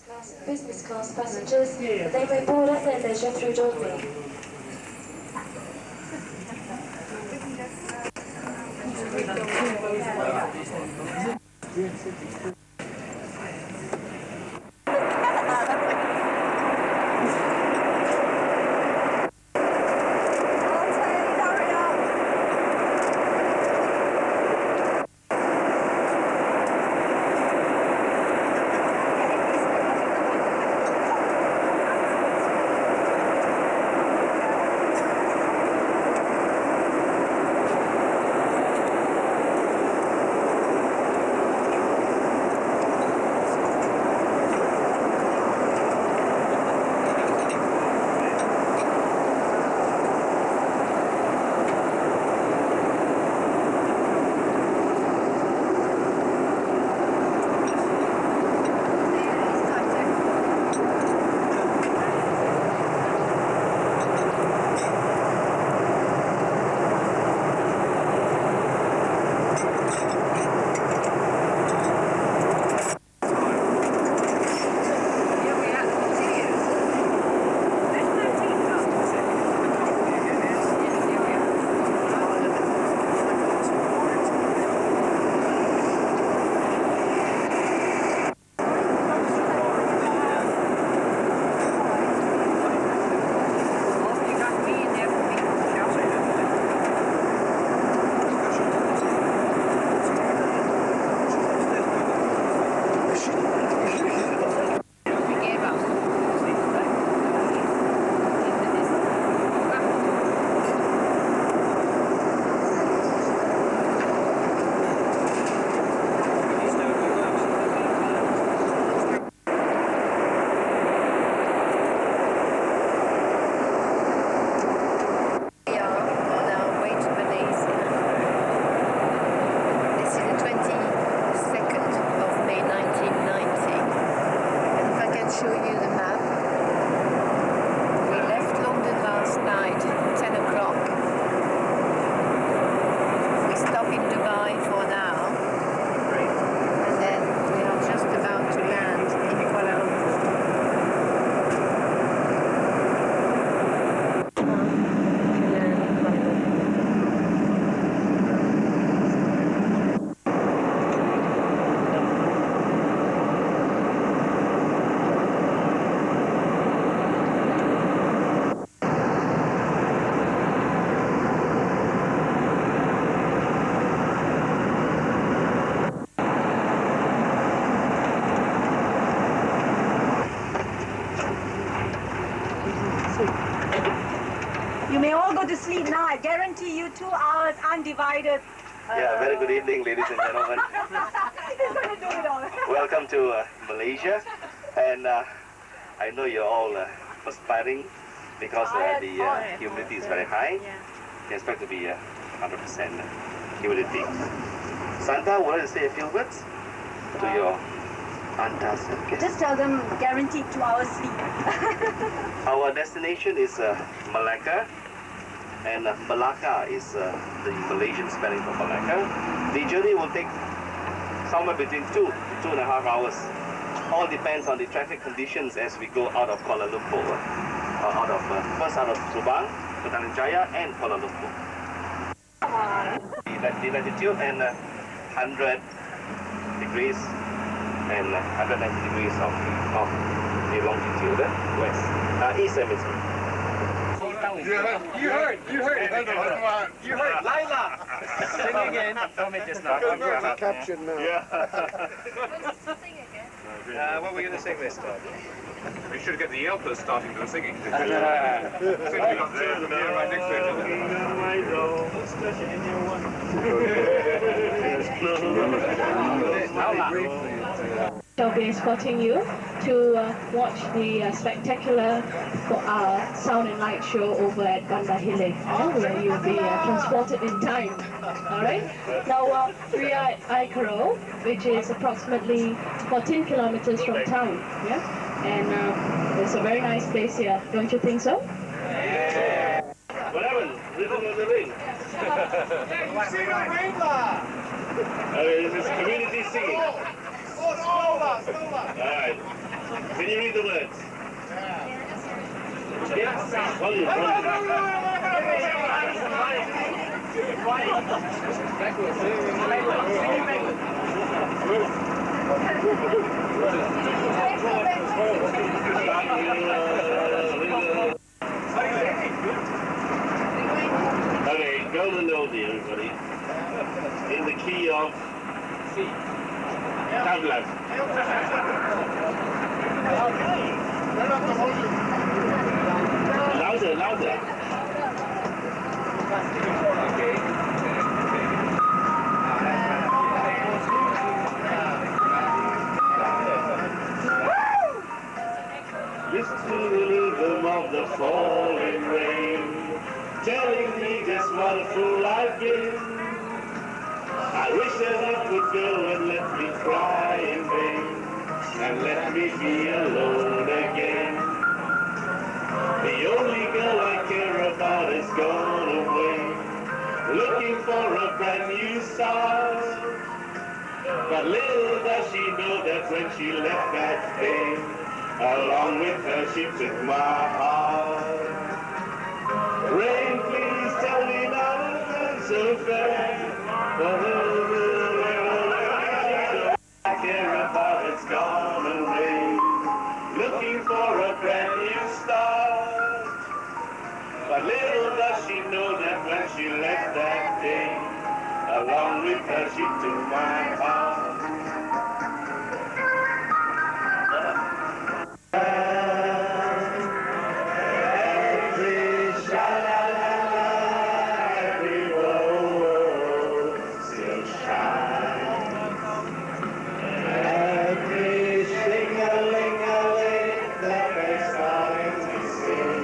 class and business class passengers, they may board at their leisure through door B. You may all go to sleep now. I guarantee you 2 hours undivided. Yeah, very good evening, ladies and gentlemen. He's going to do it all. Welcome to Malaysia. And I know you're all perspiring because the humidity is very high. You expect to be 100% humidity. Santa, would you like to say a few words to your Antas guests? Just tell them guaranteed 2 hours sleep. Our destination is Malacca, and Malacca is the Malaysian spelling for Malacca. The journey will take somewhere between 2 to 2.5 hours. All depends on the traffic conditions as we go out of Kuala Lumpur, first out of Subang, Petaling Jaya, and Kuala Lumpur. The latitude and 100 degrees and 190 degrees of the longitude west, east hemisphere. You heard it. You heard Laila. Sing again. Told me just now. Captured now. Sing again. What are we going to sing this time? We should get the Yelpers starting the singing. Since we got the man right next to each other. Shall be escorting you to watch the spectacular sound and light show over at Banda Hilek, where you'll be transported in time. Alright? Now we are at Aikaro, which is approximately 14 kilometers from town. Yeah? And it's a very nice place here, don't you think so? Yeah. What happened? Rhythm of the ring. You sing a ring, lah! This is community singing. Oh, Stola! Alright. Can you read the words? Yes. Volume. Okay, golden oldie, everybody. In the key of C. Tablet. Louder. Listen to the rhythm of the falling rain, telling me just what a fool I've been. I wish that it would go and let me cry in vain, and let me be alone again. The only girl I care about is gone away, looking for a brand new start. But little does she know that when she left that day, along with her she took my heart. Rain, please tell me now it's so fair. I care about it's gone away, looking for a brand new start. But little does she know that when she left that day, along with her she took my heart. Every sha-la-la-la, every woe still shines. Every sing-a-ling-a-ling that they started to sing.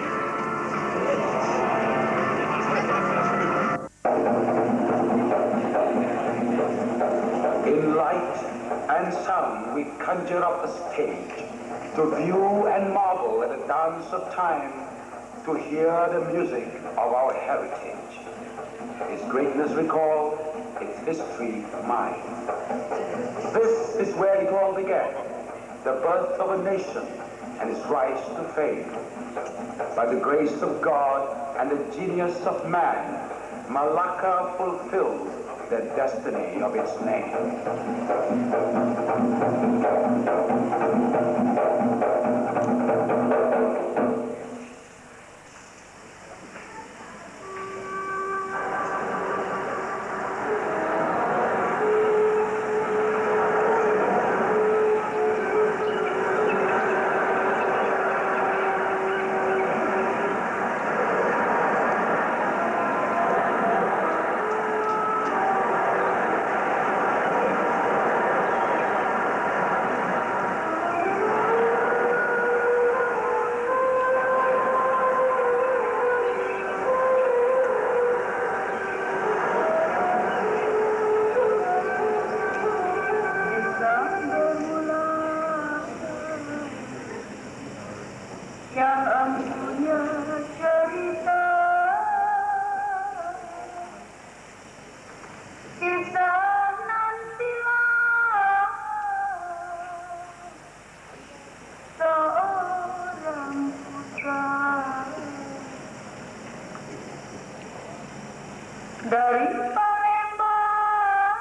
In light and sound we conjure up a stage to view and marvel at the dance of time, to hear the music of our heritage. Its greatness recall, its history mine. This is where it all began, the birth of a nation and its rise to fame. By the grace of God and the genius of man, Malacca fulfilled the destiny of its name. Dari Palembang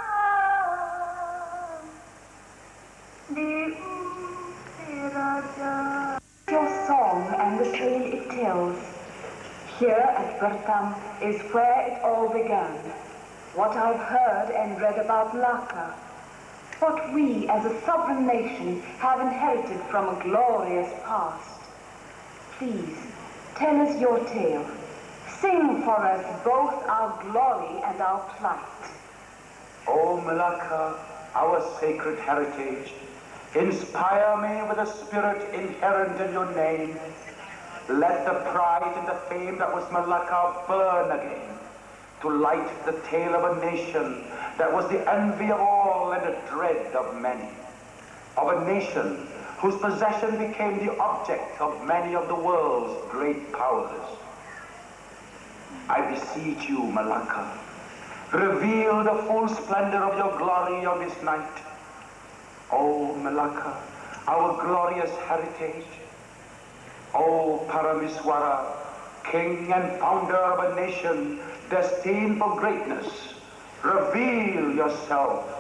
diusir raja. Your song and the tale it tells. Here at Bertam is where it all began. What I've heard and read about Malacca. What we as a sovereign nation have inherited from a glorious past. Please, tell us your tale. Sing for us both our glory and our plight. O Malacca, our sacred heritage, inspire me with the spirit inherent in your name. Let the pride and the fame that was Malacca burn again, to light the tale of a nation that was the envy of all and the dread of many. Of a nation whose possession became the object of many of the world's great powers. I beseech you, Malacca, reveal the full splendor of your glory on this night. Oh, Malacca, our glorious heritage. O Paramiswara, king and founder of a nation destined for greatness, reveal yourself.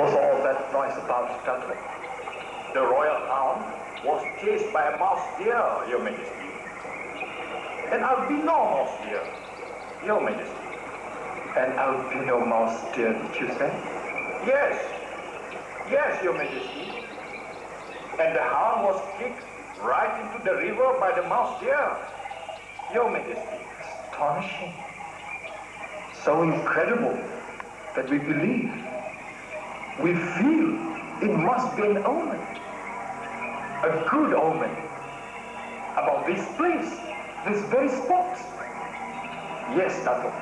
What's all that noise about, Dato? The royal hound was chased by a mouse deer, Your Majesty. An albino mouse deer, Your Majesty. An albino mouse deer, did you say? Yes. Yes, Your Majesty. And the hound was kicked right into the river by the mouse deer, Your Majesty. Astonishing. So incredible that we believe. We feel it must be an omen, a good omen, about this place, this very spot. Yes, Dato,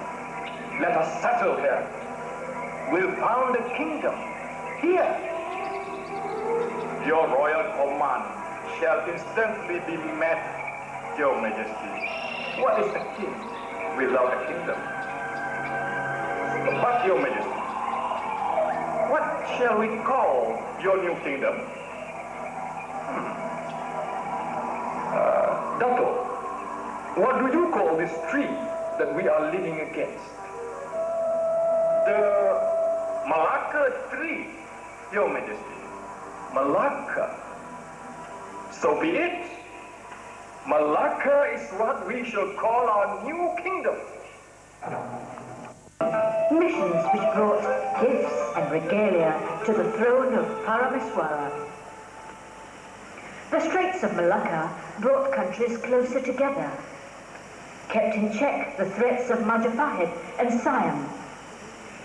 let us settle here. We'll found a kingdom here. Your royal command shall instantly be met, Your Majesty. What is a king without a kingdom? But, Your Majesty, what shall we call your new kingdom? Dato, what do you call this tree that we are leaning against? The Malacca tree, Your Majesty. Malacca. So be it. Malacca is what we shall call our new kingdom. Missions which brought gifts and regalia to the throne of Paramiswara. The Straits of Malacca brought countries closer together, kept in check the threats of Majapahit and Siam,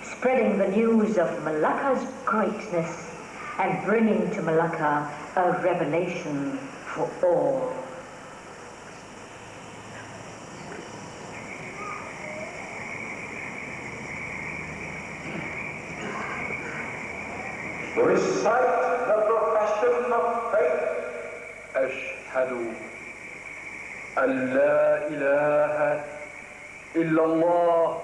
spreading the news of Malacca's greatness and bringing to Malacca a revelation for all. Recite the profession of faith. أشهد أن لا إله إلا الله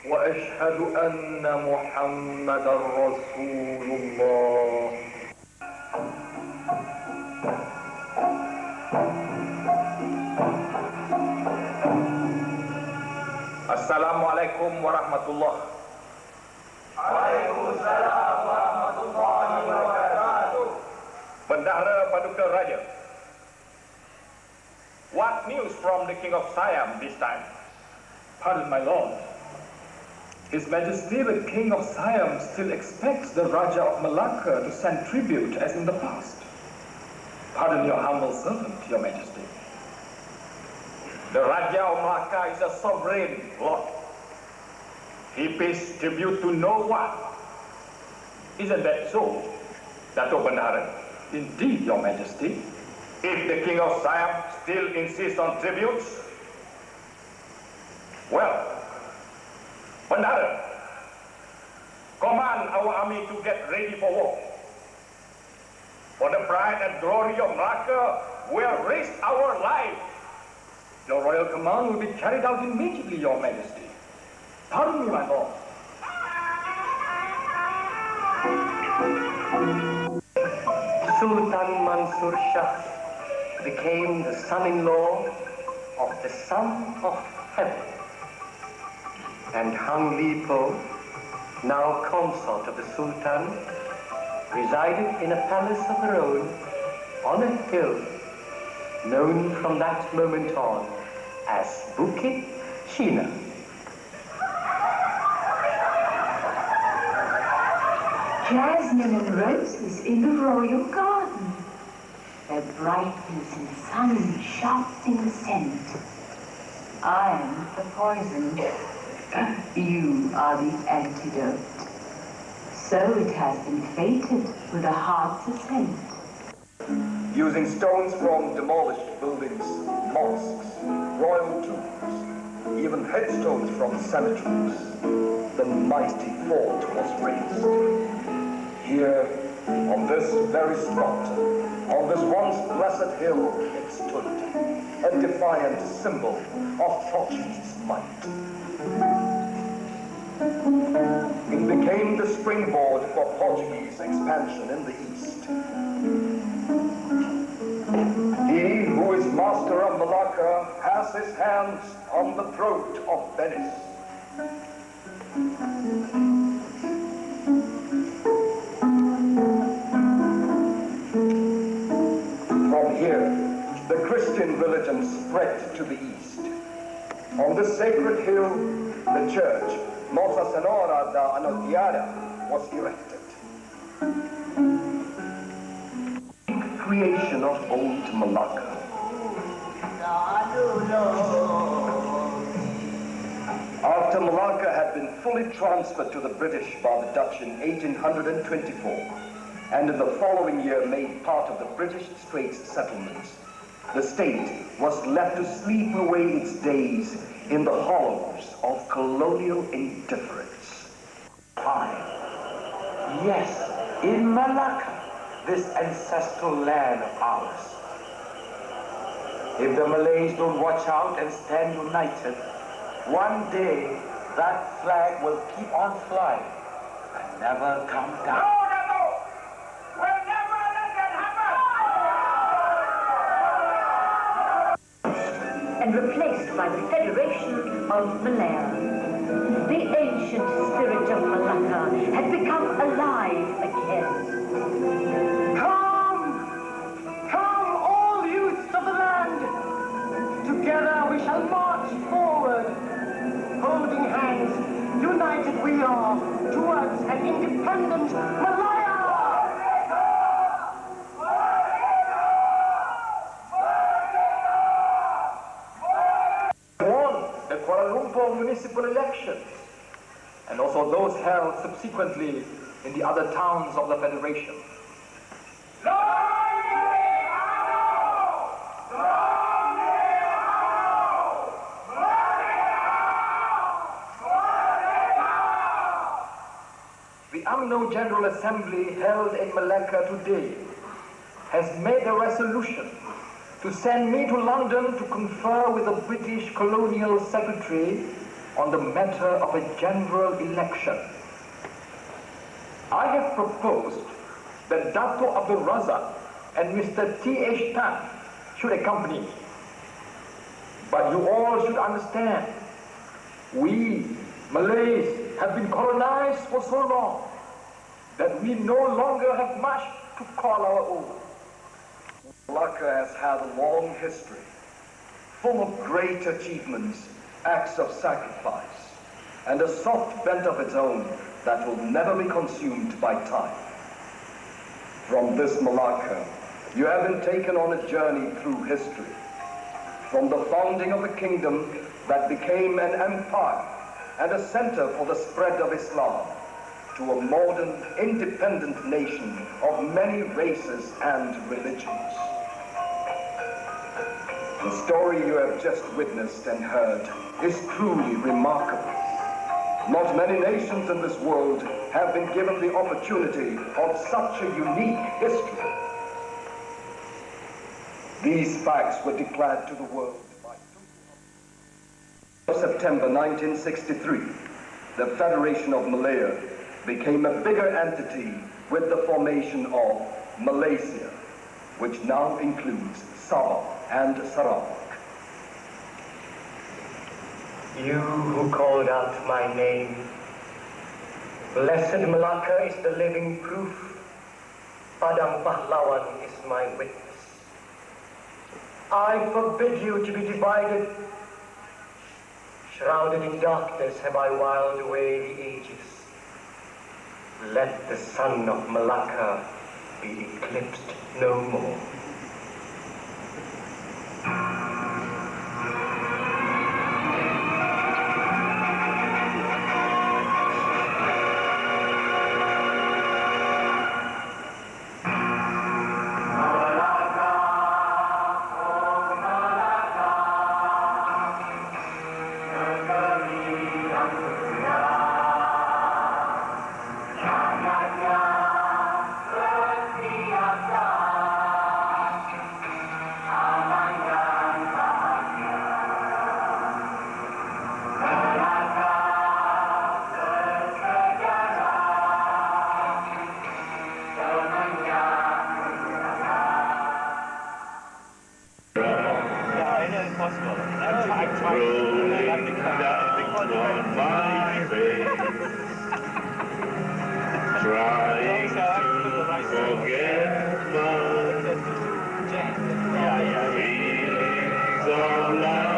وأشهد أن محمدا رسول الله. Assalamualaikum warahmatullahi wabarakatuh. Waalaikumsalam warahmatullahi wabarakatuh. Bendahara Paduka Raja, what news from the King of Siam this time? Pardon, my lord. His Majesty the King of Siam still expects the Raja of Malacca to send tribute as in the past. Pardon your humble servant, Your Majesty. The Raja of Malacca is a sovereign lord. He pays tribute to no one. Isn't that so, Dato' Bendahara? Indeed, Your Majesty. If the King of Siam still insists on tributes, well, Bendahara, command our army to get ready for war. For the pride and glory of Malacca, we'll risk our lives. Your royal command will be carried out immediately, Your Majesty. Pardon me, my lord. Sultan Mansur Shah became the son-in-law of the Son of Heaven. And Hang Lipo, now consort of the Sultan, resided in a palace of her own on a hill, known from that moment on as Bukit China. Jasmine and roses in the royal garden. Their brightness in the sun shafting the scent. I am the poison You are the antidote. So it has been fated with a heart to scent. Using stones from demolished buildings, mosques, royal tombs, even headstones from cemeteries, the mighty fort was raised. Here, on this very spot, on this once blessed hill, it stood, a defiant symbol of Portuguese might. It became the springboard for Portuguese expansion in the east. He who is master of Malacca has his hands on the throat of Venice. From here, the Christian religion spread to the east. On this sacred hill, the church, Nossa Senhora da Annunciada, was erected. Creation of old Malacca. After Malacca had been fully transferred to the British by the Dutch in 1824, and in the following year made part of the British Straits settlements, the state was left to sleep away its days in the hollows of colonial indifference. Yes, in Malacca, this ancestral land of ours. If the Malays don't watch out and stand united, one day that flag will keep on flying and never come down. We'll never let that happen! And replaced by the Federation of Malaya. The ancient spirit of Malacca had become alive again. Come! Come, all youths of the land! Together we shall march forward. Holding hands, united we are towards an independent Malaya! Won the Kuala Lumpur municipal elections, and also those held subsequently in the other towns of the Federation. The UMNO General Assembly held in Malacca today has made a resolution to send me to London to confer with the British Colonial Secretary on the matter of a general election. I have proposed that Dato Abdul Razak and Mr. T.H. Tan should accompany me. But you all should understand, we Malays have been colonized for so long that we no longer have much to call our own. Malacca has had a long history, full of great achievements, acts of sacrifice, and a soft bent of its own that will never be consumed by time. From this Malacca, you have been taken on a journey through history, from the founding of a kingdom that became an empire and a center for the spread of Islam, to a modern, independent nation of many races and religions. The story you have just witnessed and heard is truly remarkable. Not many nations in this world have been given the opportunity of such a unique history. These facts were declared to the world by September 1963. The Federation of Malaya became a bigger entity with the formation of Malaysia, which now includes Sabah and Sarawak. You who called out my name, blessed Malacca is the living proof. Padang Pahlawan is my witness. I forbid you to be divided. Shrouded in darkness have I whiled away the ages. Let the sun of Malacca be eclipsed no more. trying to forget my feelings of love.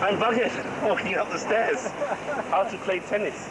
I'm bugged walking up the stairs. How to play tennis.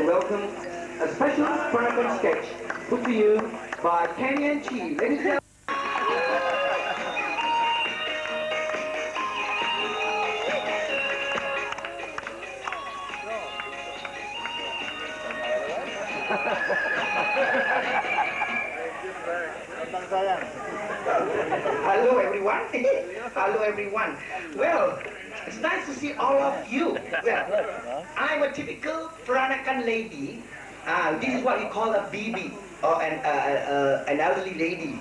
welcome a special Peranakan sketch put to you by Kenny and Chi. Ladies and gentlemen. Hello everyone. Hello everyone. Well, it's nice to see all of you. Well, I'm a typical Peranakan lady. This is what we call a bibi, or an elderly lady.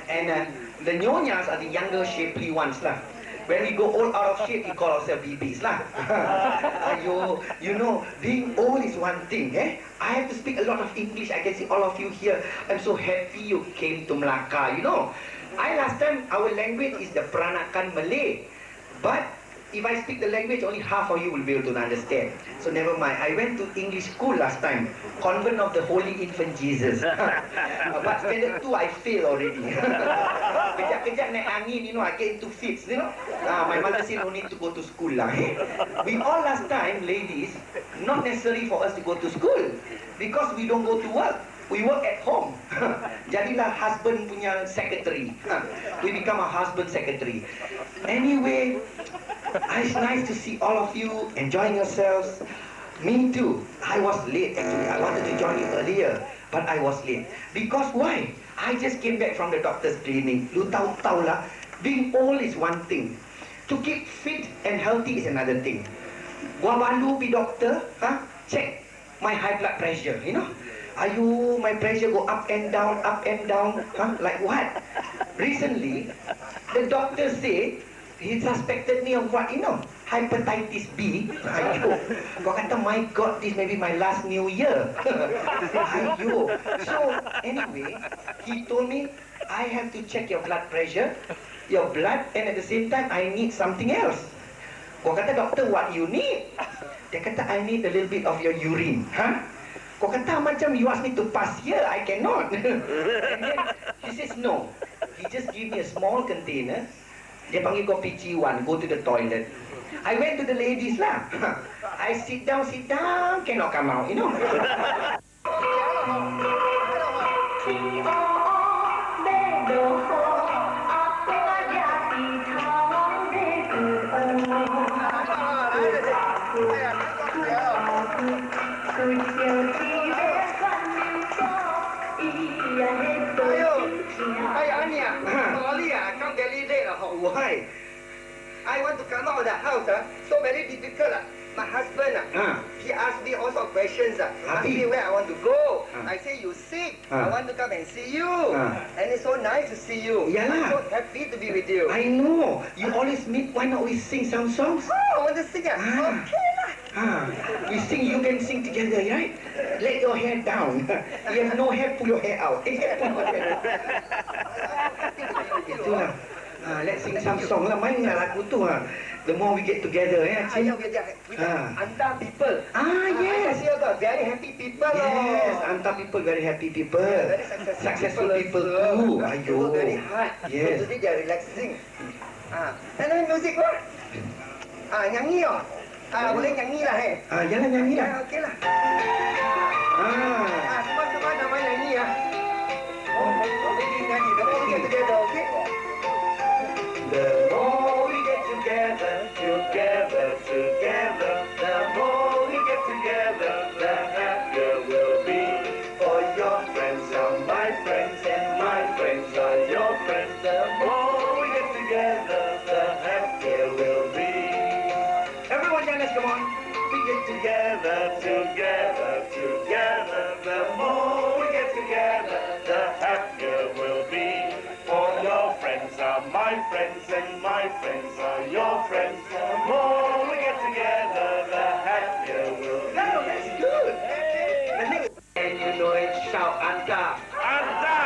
And the nyonyas are the younger, shapely ones lah. When we go old out of shape, we call ourselves bibis lah. You know, being old is one thing, eh? I have to speak a lot of English. I can see all of you here. I'm so happy you came to Melaka, you know. Last time, our language is the Peranakan Malay. But if I speak the language, only half of you will be able to understand. So never mind. I went to English school last time. Convent of the Holy Infant Jesus. But standard 2, I failed already. Kejap-kejap naik angin, you know, I get into fits, you know. My mother said no need to go to school lah. We all last time, ladies, not necessary for us to go to school. Because we don't go to work. We work at home. Jadilah husband punya secretary. We become a husband secretary. Anyway, it's nice to see all of you enjoying yourselves. Me too. I was late actually. I wanted to join you earlier, but I was late. Because why? I just came back from the doctor's clinic. Lu tahu lah, being old is one thing. To keep fit and healthy is another thing. Gua baru be doctor, check my high blood pressure, you know. My pressure go up and down, like what? Recently, the doctor said, he suspected me of what, you know, hepatitis B. Kau kata, my God, this may be my last New Year. So, anyway, he told me, I have to check your blood pressure, your blood, and at the same time, I need something else. Kau kata, doctor, what you need? Dia kata, I need a little bit of your urine. Kau kata macam you ask me to pass here, I cannot. And then he says no. He just give me a small container. Dia panggil kau PC1, go to the toilet. I went to the ladies lah. I sit down, cannot come out, you know. Why? I want to come out of the house, so very difficult. My husband, he asked me all sorts of questions. Asked me where I want to go. I say, you sick. I want to come and see you. And it's so nice to see you. Yeah. I'm so happy to be with you. I know. You always meet. Why not we sing some songs? Oh, I want to sing. Okay lah. We sing, you can sing together, right? Let your hair down. You have no hair, pull your hair out. Itulah. Let's sing some song lah. Main lah lagu tu. The more we get together, We can Anta people. Yes. I got very happy people. Yes, Anta people, very happy people. Very Successful people too. They work very hard. Yes. So today they are relaxing. And then music what? Nyanyi oh. Boleh nyanyi lah Jangan nyanyi lah. Okey lah. Semua nama nyanyi ya. Jadi nyanyi. The more we get together, okay? The more we get together, the more we get together, the happier we'll be. For your friends are my friends, and my friends are your friends. The more we get together, the happier we'll be. Everyone, let's come on. We get together. The more we get together, the happier we'll be. For your friends are my friends, and my friends are your friends. The more we get together, the happier we'll be. No, that's good. And you know it, shout Anta. Anta!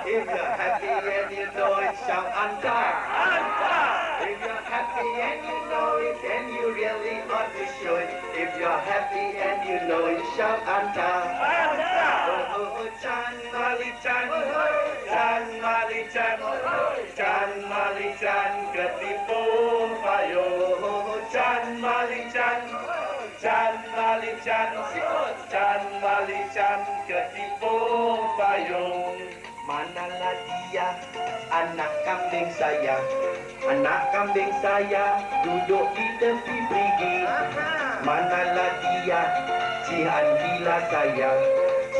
If you're happy and you know it, shout Anta. Anta! If you're happy and you know it, then you really ought to show it. If you're happy and you know it, shout Anta. Anta! Oh, Chan Mali Chan. Chan Mali Chan. Chan Mali Chan ketipu payo. Chan Mali Chan. Chan Mali Chan, Chan Mali Chan ketipung payung. Manalah dia, anak kambing saya. Anak kambing saya duduk di tepi perigi. Manalah dia, cihan gila saya.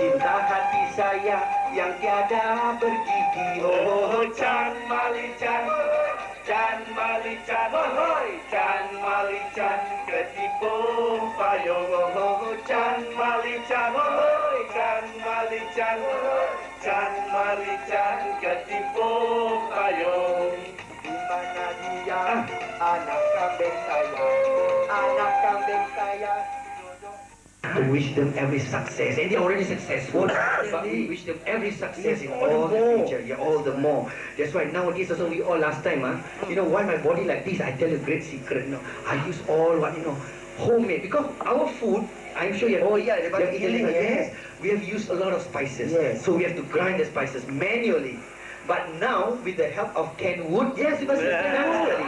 Cinta hati saya yang tiada bergigi. Oh, Chan Mali Chan, Chan Mali Chan, Chan Mali Chan ketipung payung. Oh, Chan Mali Chan, Chan Mali Chan, Chan Mali Chan ketipung payung. Di mana dia, anak kambing saya. Anak kambing saya. To wish them every success, and they're already successful. But we wish them every success in all the future, yeah, all the more. That's why nowadays also we all last time, you know why my body like this? I tell you a great secret. You know, I use all what homemade because our food. I'm sure you have. Oh yeah, you have eaten it, yes. We have used a lot of spices, so we have to grind the spices manually. But now, with the help of canned wood, yes, because it's naturally.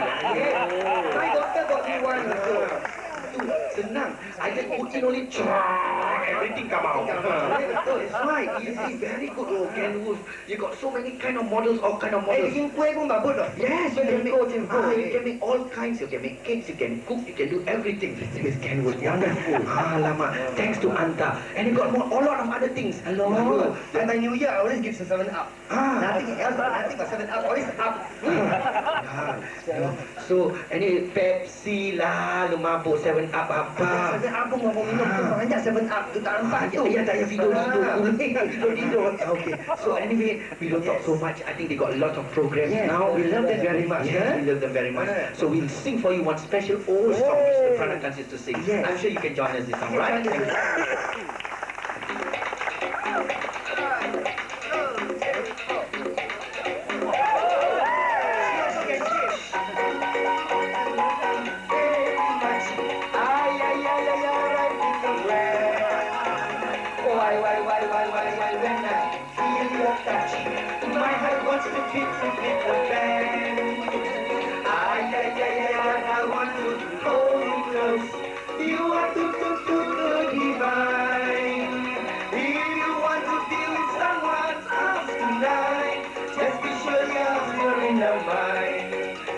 My doctor got me one also. Senang. I just put in only everything come out. That's right. Easy, very good. Oh, canned wood. You got so many kind of models, all kind of models. Bikin kuih pun bagus dah. Yes, you can make all kinds. You can make cakes, you can cook, you can do everything with canned wood. Wonderful. Lama. Thanks to Anta. And you got a lot of other things. Hello. And my New Year, I always give 7 up. Nothing else, nothing but 7 up. Always up. So, any Pepsi lah, lu mabuk 7 up apa? 7 up pun mau minum tu banyak 7 up tu tak nampak tu. Ya, tak payah tidur. Okay. So anyway, we don't talk so much. I think they got a lot of programs now. We love them very much. Yes, we love them very much. So we'll sing for you one special old song which the Pranakans used to sing. I'm sure you can join us this song, right?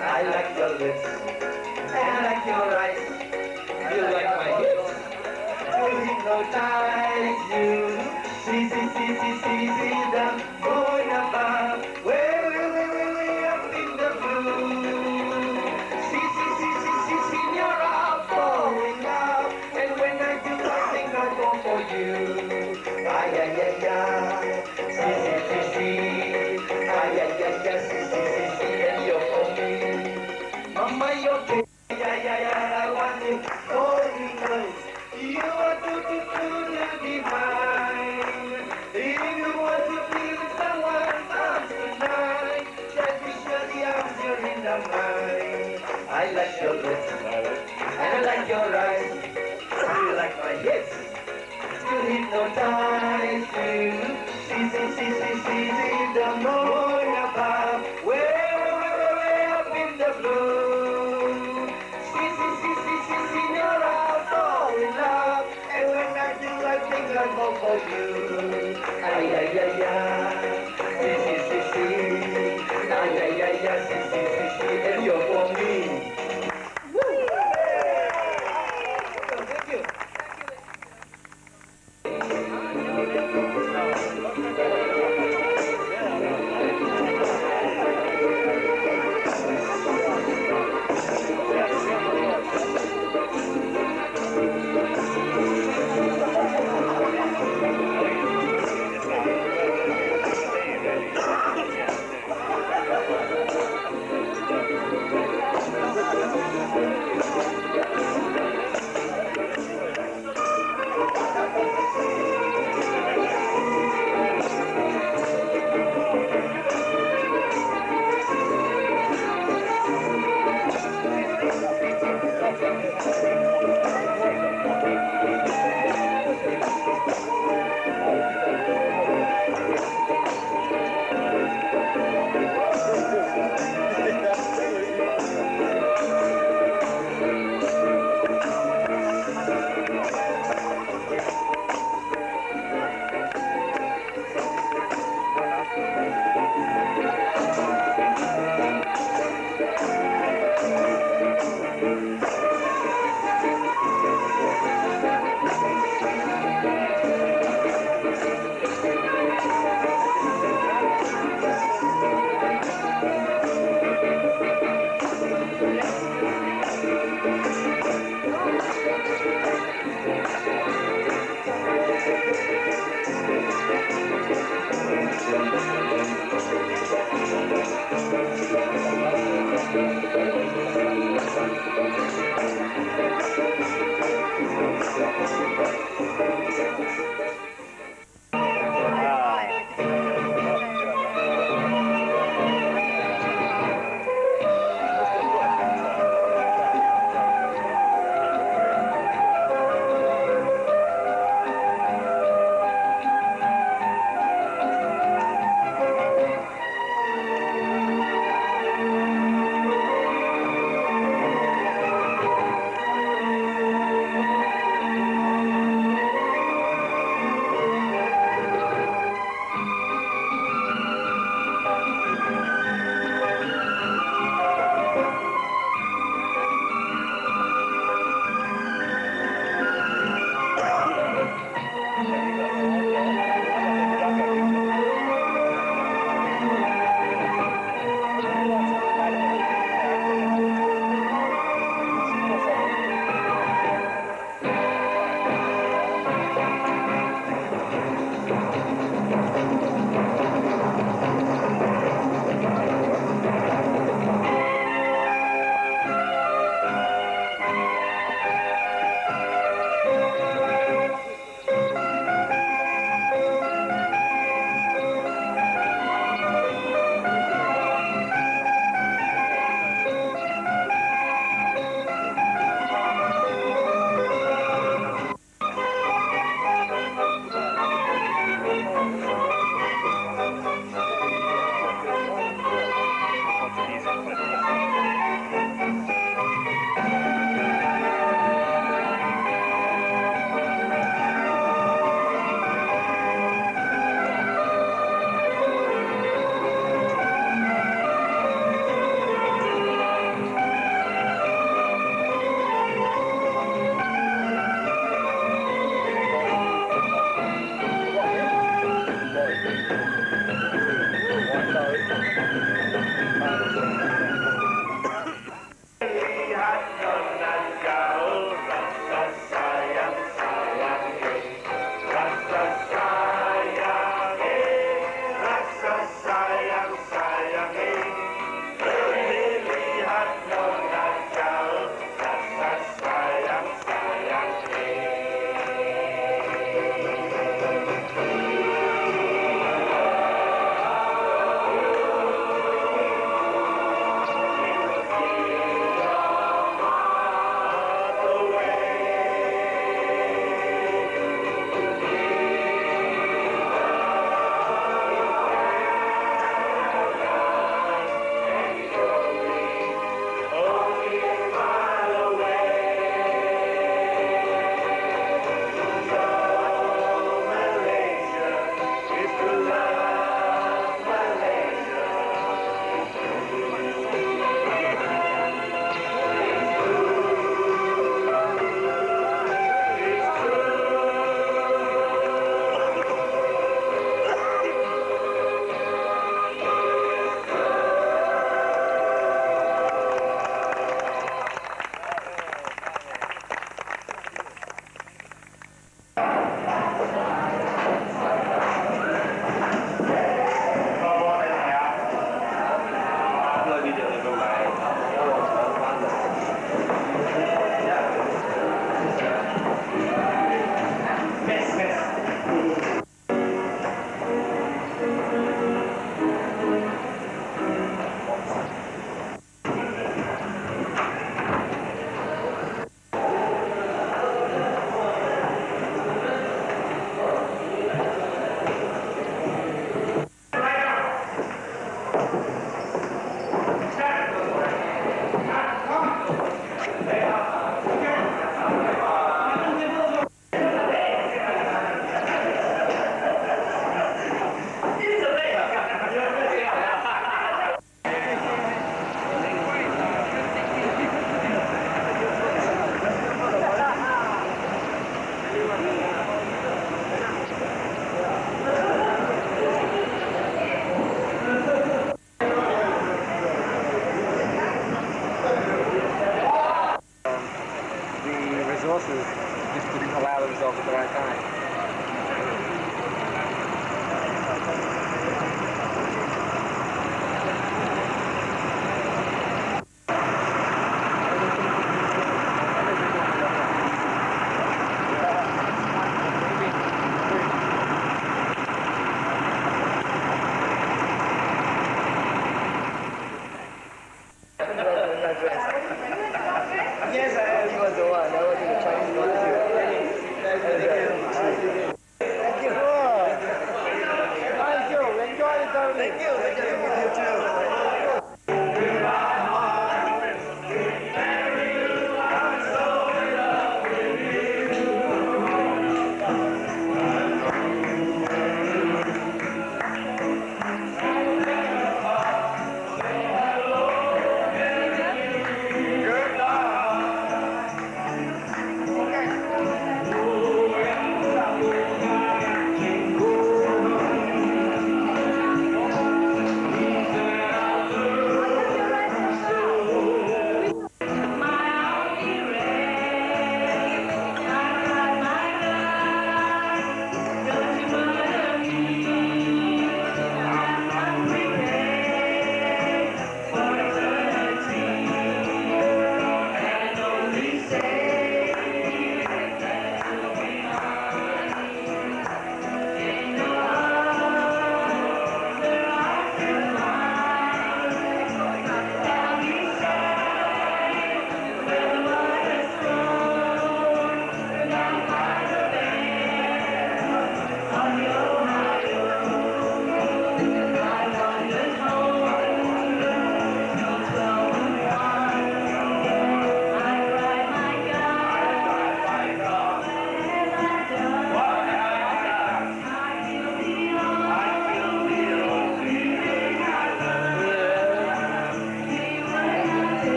I like your lips, and I like your eyes. You like my hips, you hypnotize you. See, the boy above, way up in the blue. See, you're all falling out, and when I do, I think I'll go for you. Ay, see, see, and you're for me. Mama, you're gay, I want you, holy close. You are too divine. If you want to be with someone else tonight, just be sure the arms you're in the mind. I like your lips, and I like your eyes. You like my hips, you hypnotize you. See, the moon above, way up in the blue. See, you're all fall in love, and when I do, I think I'll go for you. Ay, see, and you're for me. Thank you.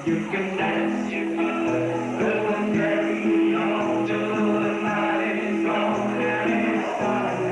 You can dance, you can carry on till the night is gone and it's time.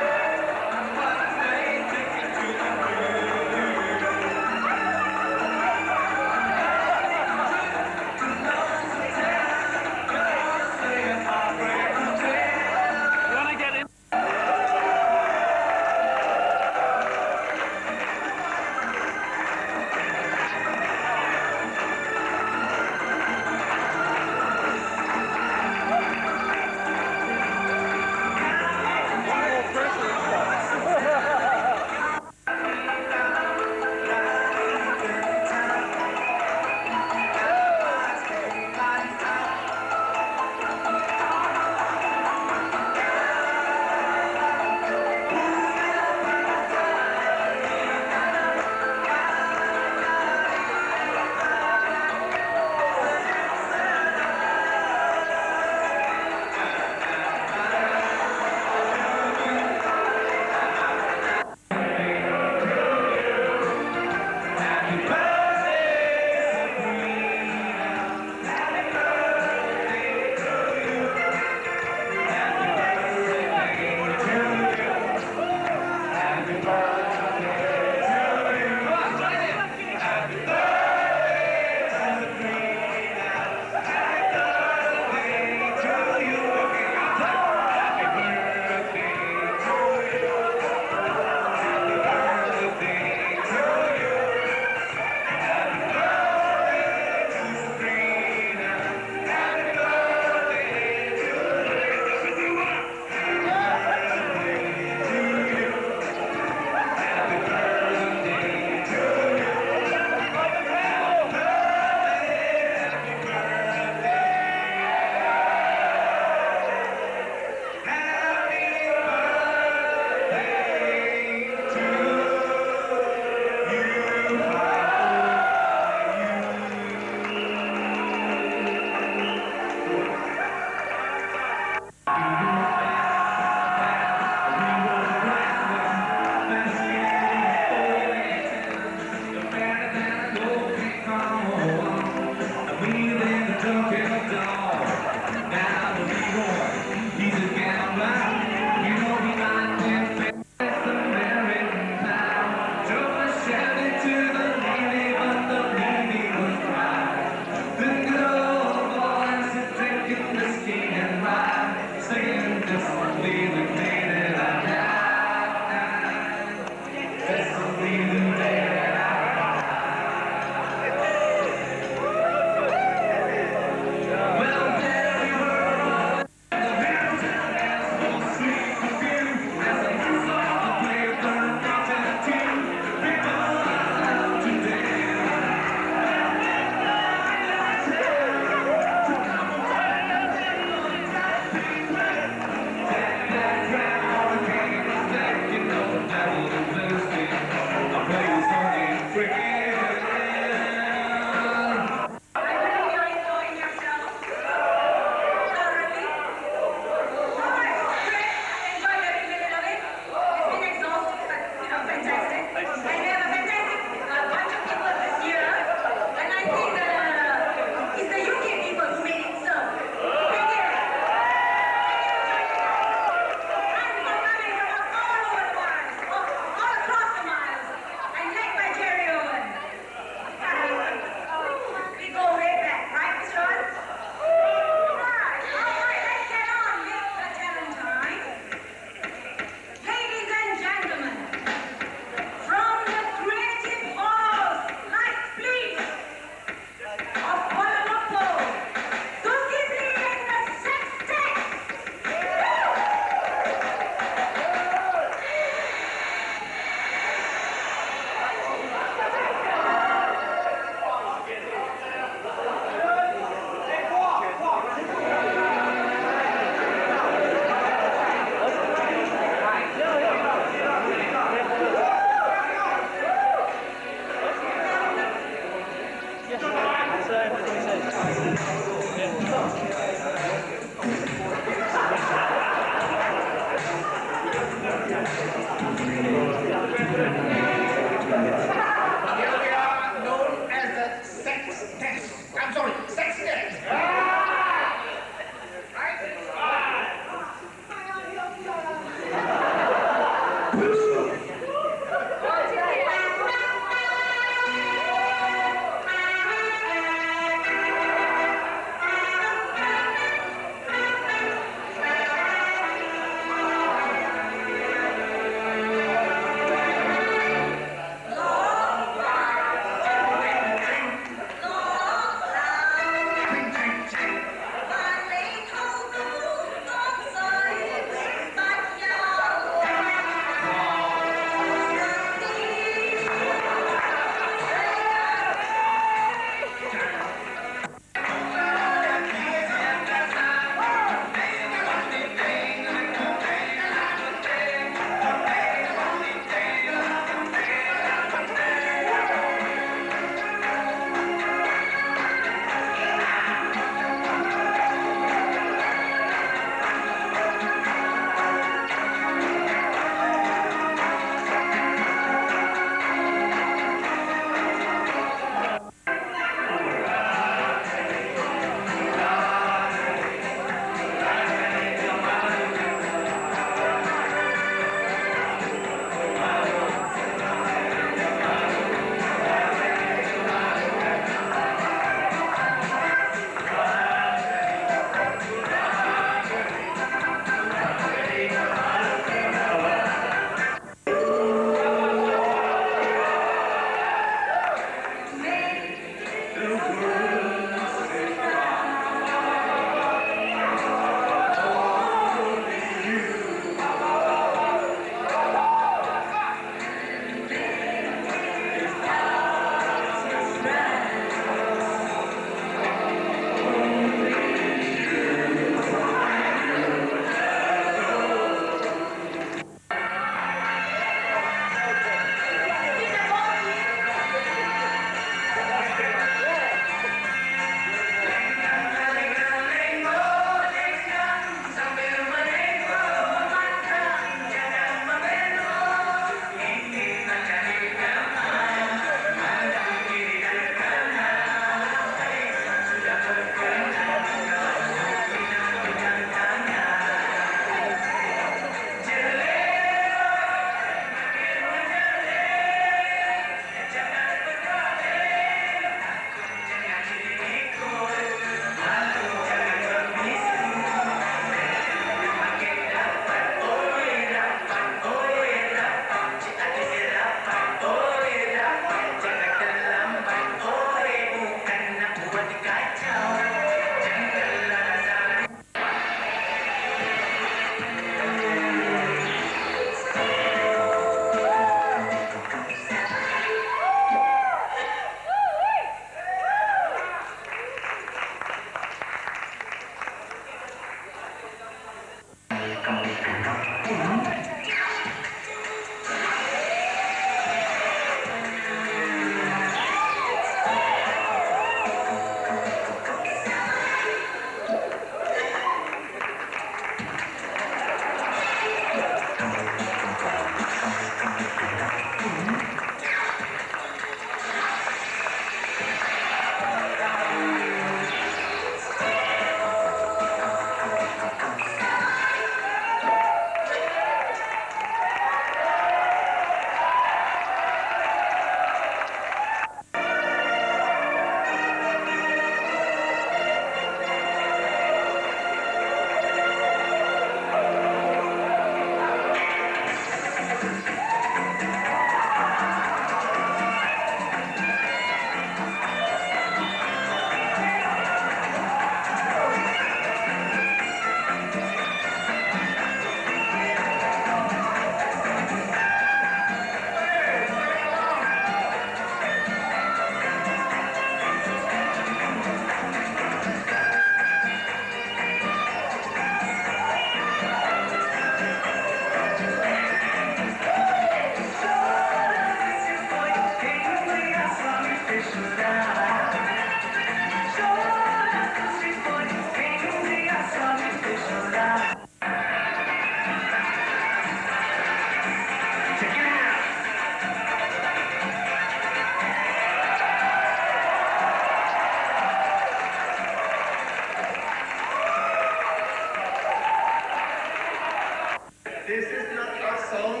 This is not our song.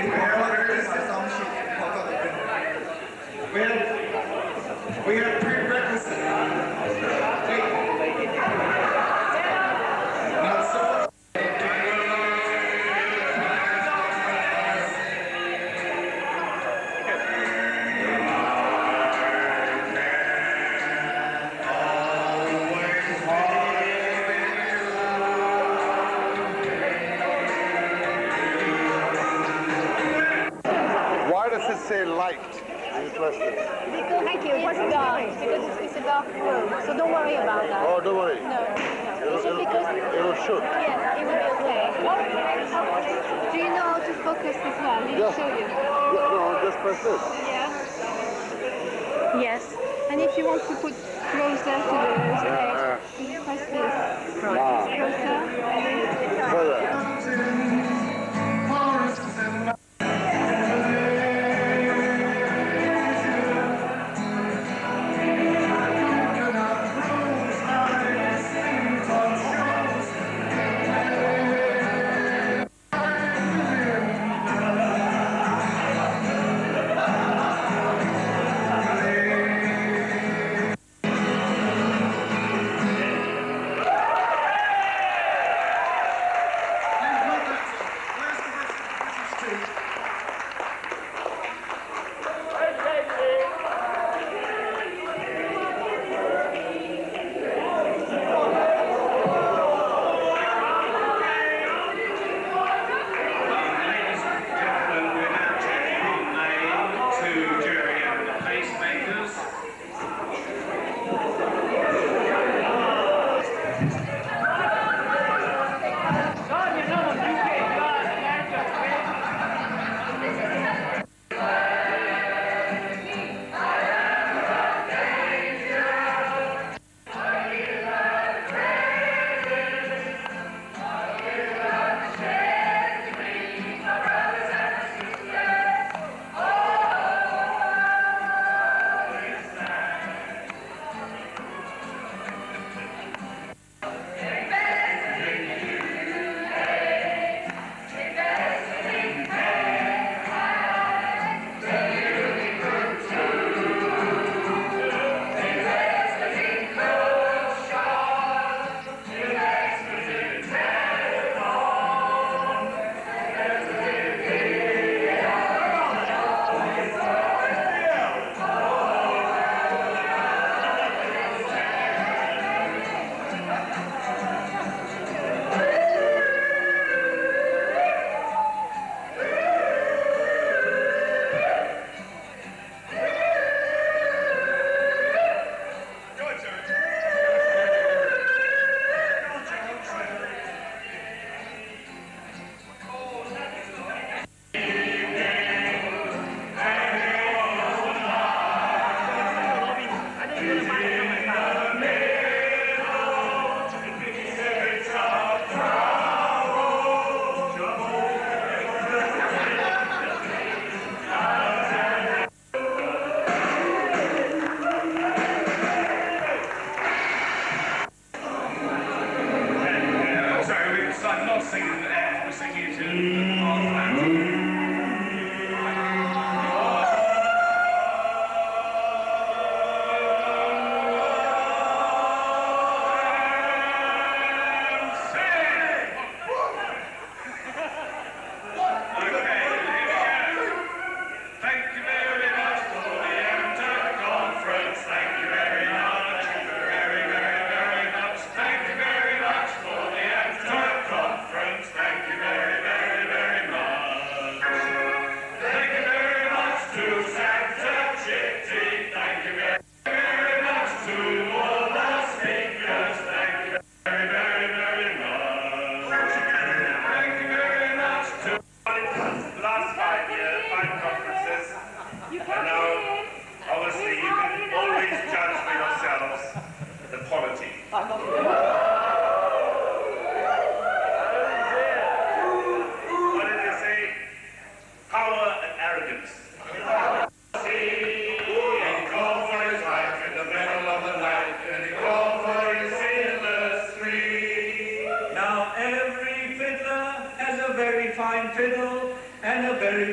Well, this is a song sheet. Well, we have prerequisites. Not so much. Why does it say light? Interesting. Thank you. What's dark? Because it's a dark room, so don't worry about that. Oh, don't worry. No. It's just because It'll shoot. yes, it will be okay. Do you know how to focus as well? Did he show you? No, just press this. Yeah. Yes. And if you want to put closer to the stage, you press this. Closer. Further.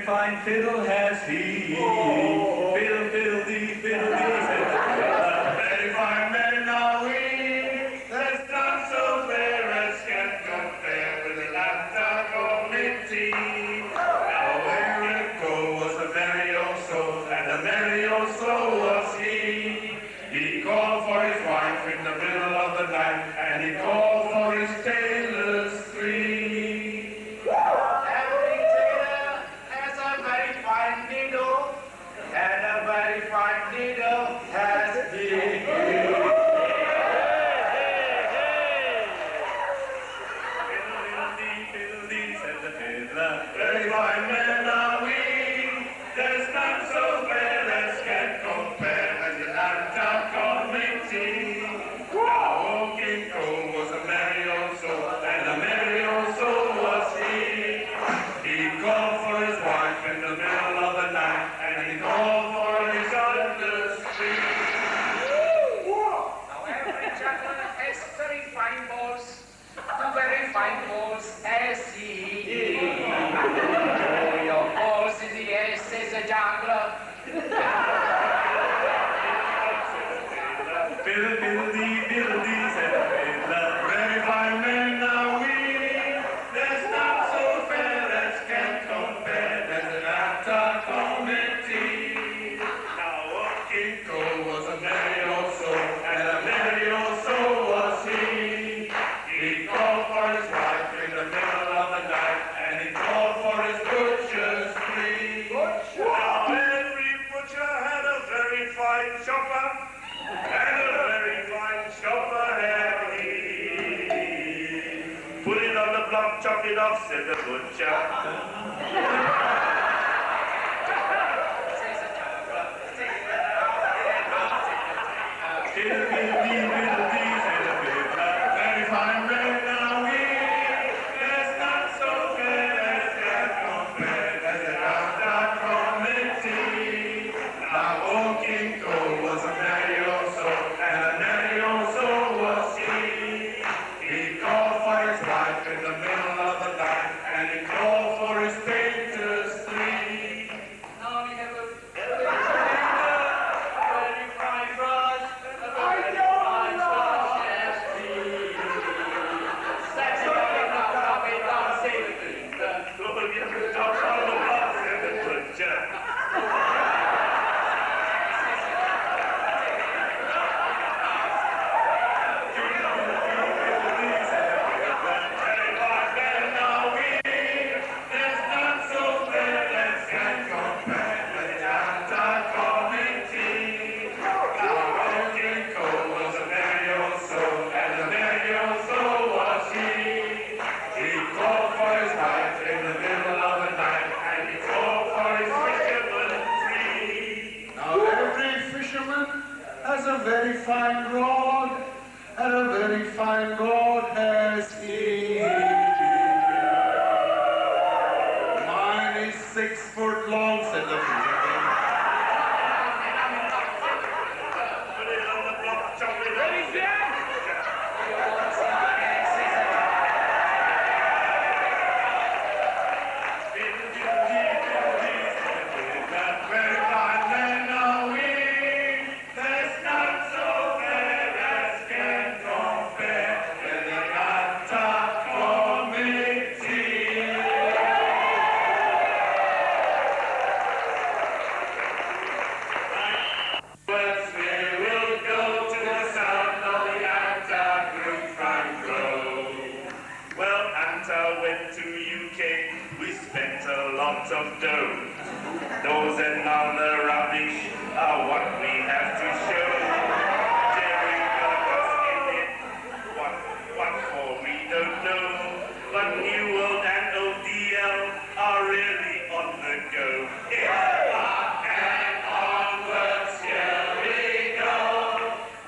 fine fiddle has he. Fiddle, fiddle-dee, fiddle-dee, said the fiddler. Very fine men are we. There's none so fair as can compare with the Atta committee. Now Enrico was a merry old soul, and a merry old soul was he. He called for his wife in the middle of the night, and he called for his tailors three. Every tailor has a very fine needle, and a very fine needle has he. Fiddle-dee, said the fiddler, very fine men are we. There's none so fair as can compare as the Atta committee. Now King Cole was a merry old soul, and a merry old soul was he. He called for his wife in the middle of the night, and he called for his others three. Now every juggler has very fine balls, two very fine balls as he. Oh, your balls is the ass as a juggler. Fiddle-diddle-dee, fiddle-dee, said the fiddler. Very fine men are we. There's none so fair as can compare. There's an Atta committee. Now King Cole was a merry old soul, and a merry old soul was he. He called for his wife in the middle of the night, and he called for his butchers three. Now every butcher had a very fine chopper, and a very fine chopper had he. Put it on the block, chop it off, said the butcher. Fiddle-dee, fiddle-dee, said the fiddler. Very fine men are we. There's none so fair as can compare as the Atta committee. Now old King Cole was a merry old soul, and a merry old soul was he. He called for his wife in the middle of the night, and he called for his painters three. Now we have a very fine brush, a very fine brush as he. That's it, now we don't say the thing. Go get the top on the box and the butcher. Has a very fine rod, and a very fine rod has he. Mine is 6 foot long, said the fisherman. Put it on the block, chop it up. Very fine men are we. There's none so fair as can compare with the Atta committee. West we will go to the sound of the Atta group from Grove. Well, Atta went to UK, we spent a lot of dough. Those and all the rubbish are what we have to show. Jerry got us in it. What for we don't know. But New World and ODL are really on the go. It's up and onwards, here we go.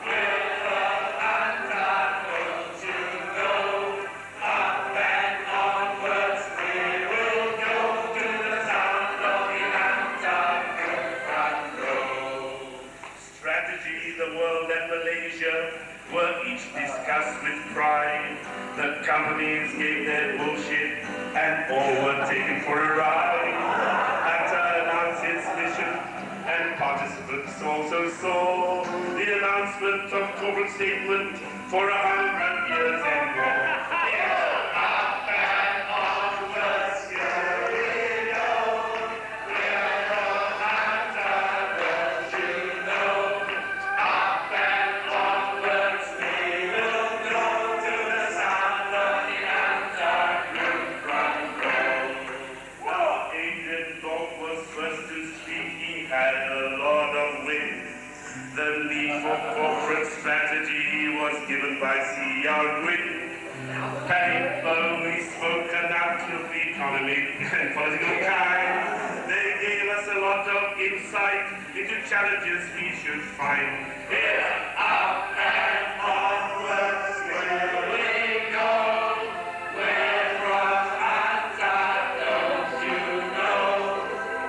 With the Atta, don't you know? Up and onwards, we will go to the sound of the Atta front row. Strategy, the world and Malaysia were each discussed with pride. The companies gave their bullshit and all were taken for a ride. announcements also saw the announcement of corporate statement for 100 years and more. Up and onwards, here we go. We're all Andalusians, you know. Up and onwards, we will go to the sound of the Andalus drum roll. Now, Adrian Thorpe was first to speak. He had a lot of wit. The need for corporate strategy was given by C.R. Gwynn. Having only spoken out of the economic and political kind, they gave us a lot of insight into challenges we should find. It's up and onwards, here we go. We're from Andalus, you know.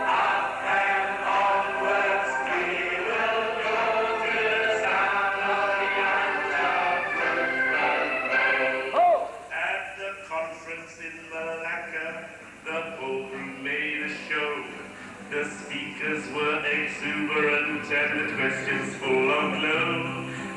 Up and onwards, we will go to the sound of the Andalus drum roll. At the conference in Malacca, the Pope made a show. The speakers were exuberant and the questions full of glow.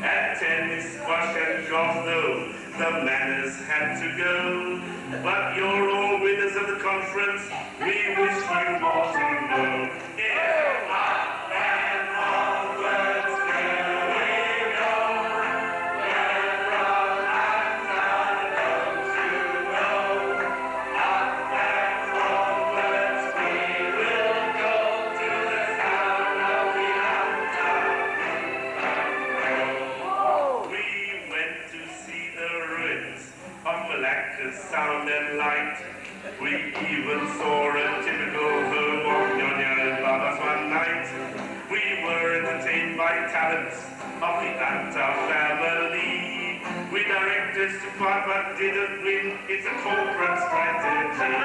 At tennis, squash and golf, though, the manners had to go. But you're all winners of the conference. We wish you more to know. Yeah, up and onwards, here we go. We're from Andalus, you know. Up and onwards, we will go to the sound of the Andalus. We went to see the ruins of Malacca's sound and light. We even saw a typical home of Nyonya and Babas one night. We were entertained by talents of the Anta family. We directors to part but didn't win. It's a corporate strategy.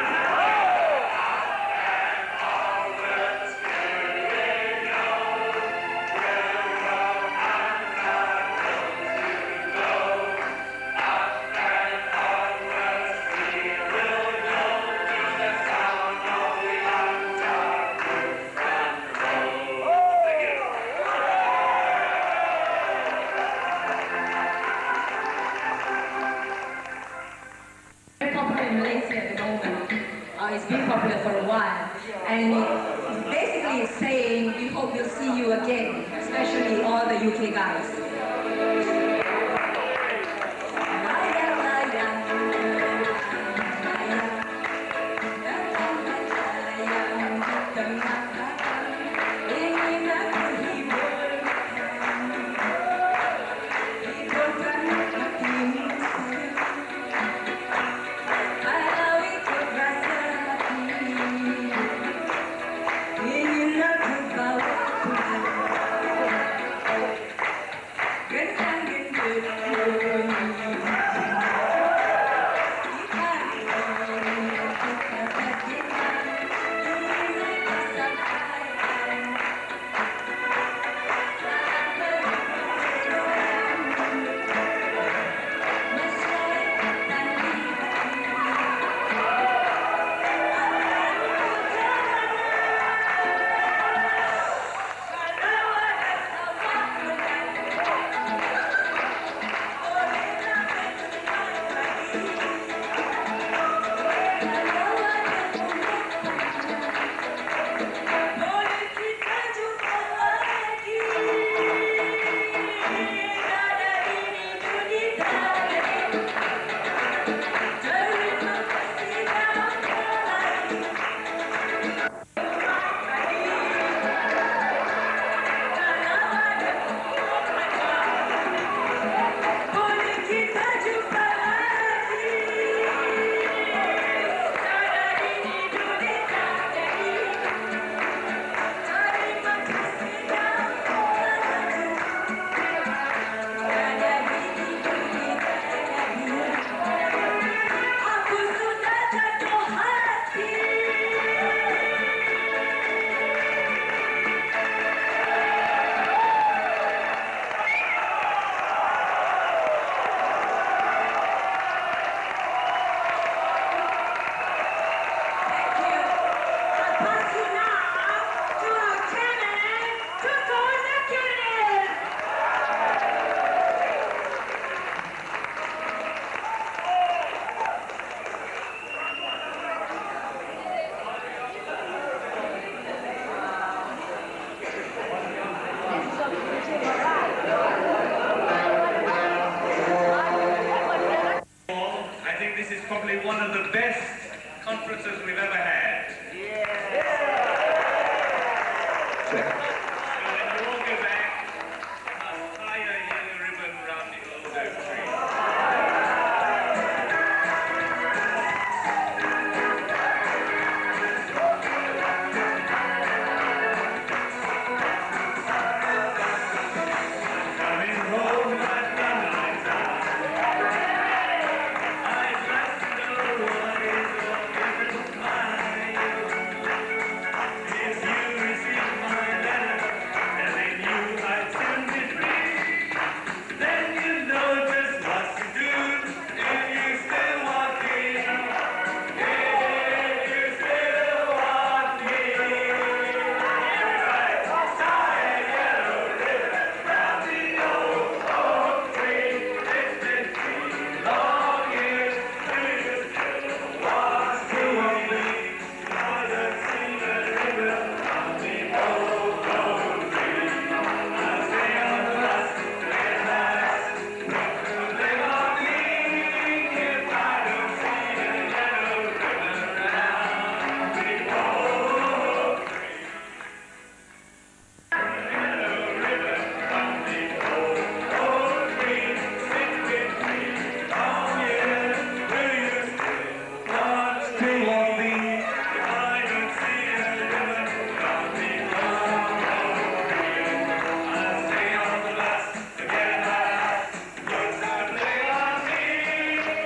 Very popular in Malaysia at the moment. It's been popular for a while, and it's basically saying we hope we'll see you again, especially all the UK guys. one of the best conferences we've ever had. So when you all go back, tie a yellow ribbon around the old oak tree. Coming home at midnight time, I'd like to know what is always mine. If you receive my letter, telling you I'd soon be free, then you know just what to do. If you still want me, if you still want me, right, tie a yellow ribbon round the old oak tree. It's been 3 long years, do you still want me? I don't see the ribbon round the old oak tree. I say on the last, lay last, lay on me. If I don't see the yellow ribbon round the old tree. Yellow ribbon round the old oak tree. It's been 3 long years, do you still want me? If I don't see the ribbon round the old oak tree, I stay on the last, forget last, looks to play on me.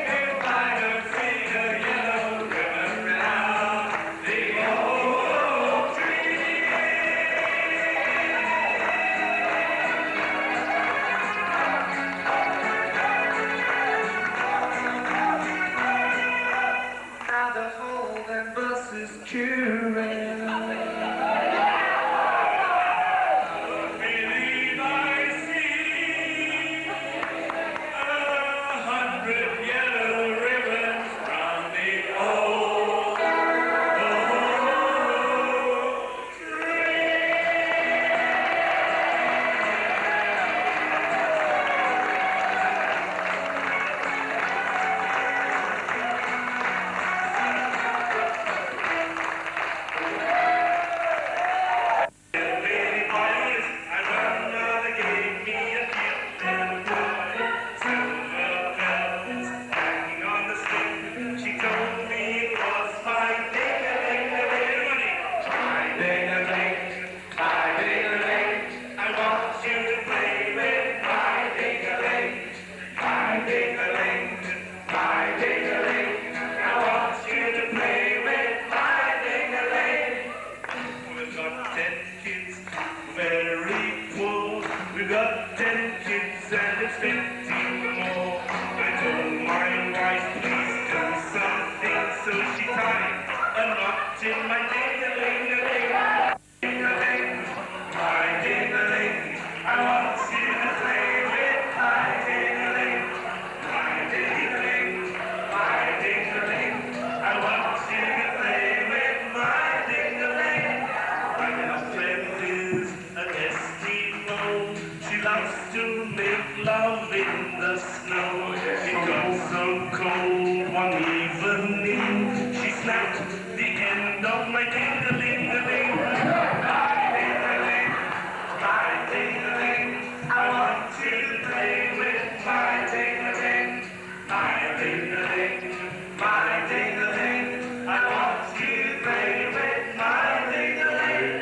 If I don't see the yellow ribbon round the old tree. Now the whole and bus is queuing. Believe I see 100 yellow ribbons round the old tree. We've got 10 kids, very poor. We've got 10 kids and it's 15 more. I told my wife, please do something, so she tied a knot in my ding-a-ling-a-ling. Ding-a-ling, my ding-a-ling. I want you to play with my ding-a-ling. My ding-a-ling, my ding-a-ling. I want you to play with my ding-a-ling. My best friend is an Eskimo. She loves to make love in the snow. It got so cold one evening, she snapped the end of my ding-a-ling-a-ling. My ding-a-ling, my ding-a-ling. I want you to play with my ding-a-ling. My ding-a-ling, my ding-a-ling. I want you to play with my ding-a-ling.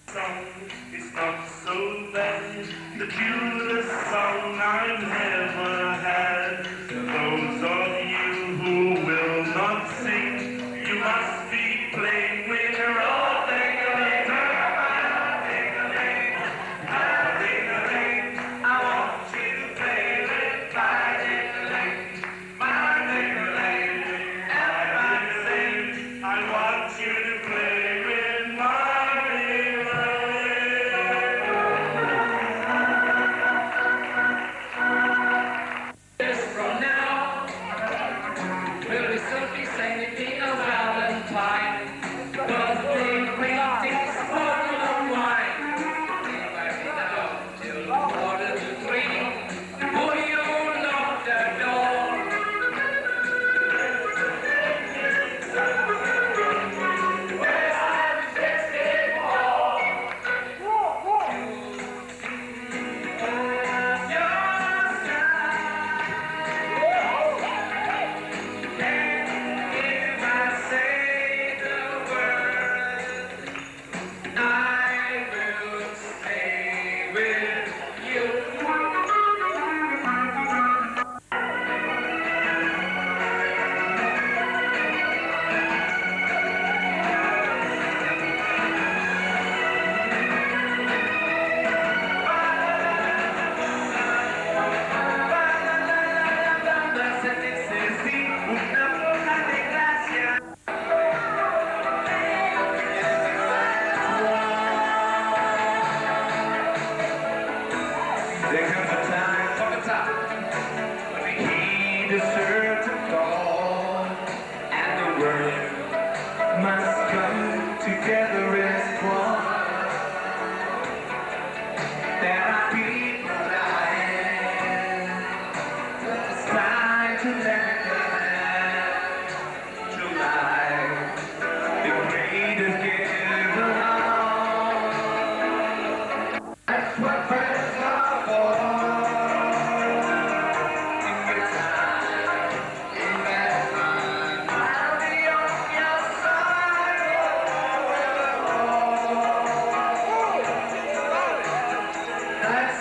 Song is not so bad, the cutest song I've ever had. Those of you who will not sing, you must be playing with your old ding-a-ling. Ding-a-ling, ding-a-ling. I want you to play with my ding-a-ling. My ding-a-ling, ding-a-ling. I want you to play with my ding-a-ling.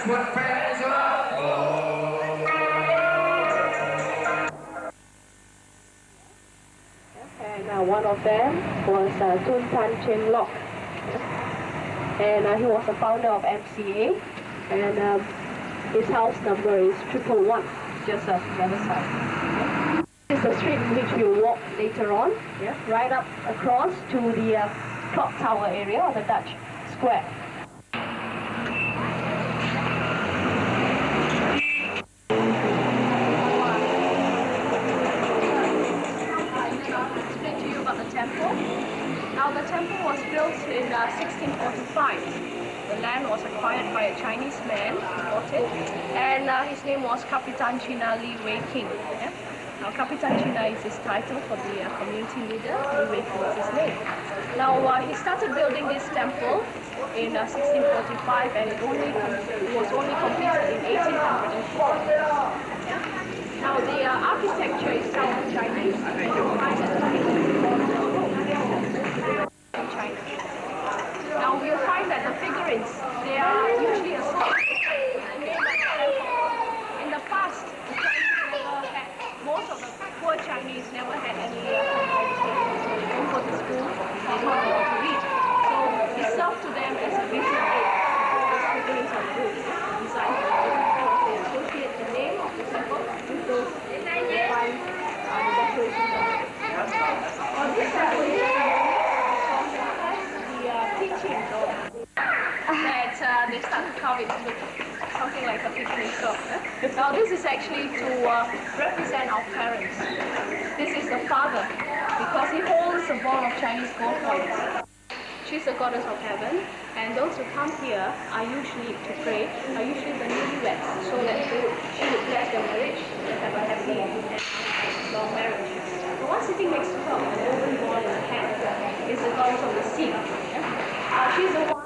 That's what friends are for. And one of them was Tun Tan Chen Lok. And he was the founder of MCA. And his house number is 111, just on the other side. This is the street in which we'll walk later on, right up across to the clock tower area or the Dutch Square. Explain to you about the temple. Now the temple was built in 1645. The land was acquired by a Chinese man, bought it, and his name was Kapitan China Li Wei King. Yeah? Now Kapitan China is his title for the community leader, Li Wei King is his name. Now he started building this temple in 1645 and it was only completed in 1804. Yeah? Now the architecture is South Chinese, and you find that the people in China. Now we'll find that the figurines, they are usually associated with the name of the temple. In the past, the Chinese never had, most of the poor Chinese never had any education. So they don't go to school, they don't know how to read. So it served to them as a visual aid. Those figurines are good design. They associate the name of the temple with those defined the decorations of it. On this temple, teachings of that they start to carve it to look something like a picnic cup. Now this is actually to represent our parents. This is the father because he holds a ball of Chinese gold coins. She's the goddess of heaven, and those who come here are usually to pray, are usually the newlyweds, so that she would bless their marriage and have a happy and long marriage. The one sitting next to her, an open ball in her hand, is the goddess of the sea. She's the one.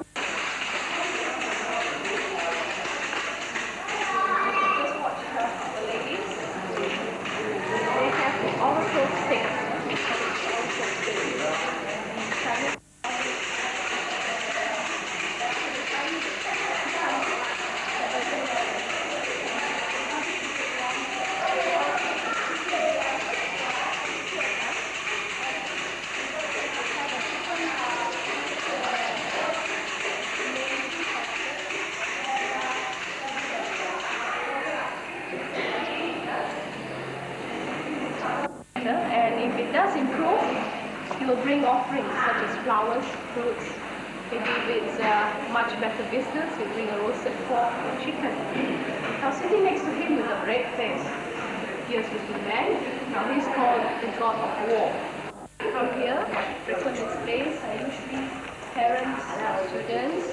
Just watch the ladies. They have the oracle stick. And if it does improve, he will bring offerings such as flowers, fruits. Maybe if it's much better business, he'll bring a roasted pork or chicken. Now sitting next to him with a red face, here's the man. Now he's called the god of war. From here, frequent displays are usually parents or students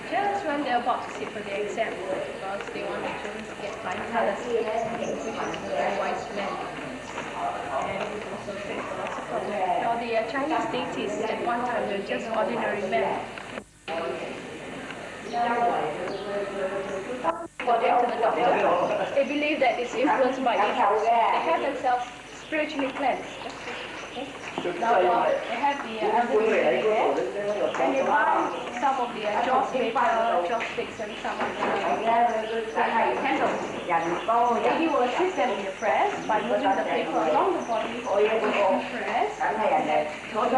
just when they're about to sit for their exam because they want their children to get flying colors, which is a very wise man. And also a great philosopher. Now the Chinese deities at one time were just ordinary men. According to the doctor, they believe that it's influenced by angels. They have themselves spiritually cleansed. Now they have the there, and they buy some of the joss paper, chopsticks, and some of the candles. The lady will assist them in the prayers by moving the paper along the body in prayers.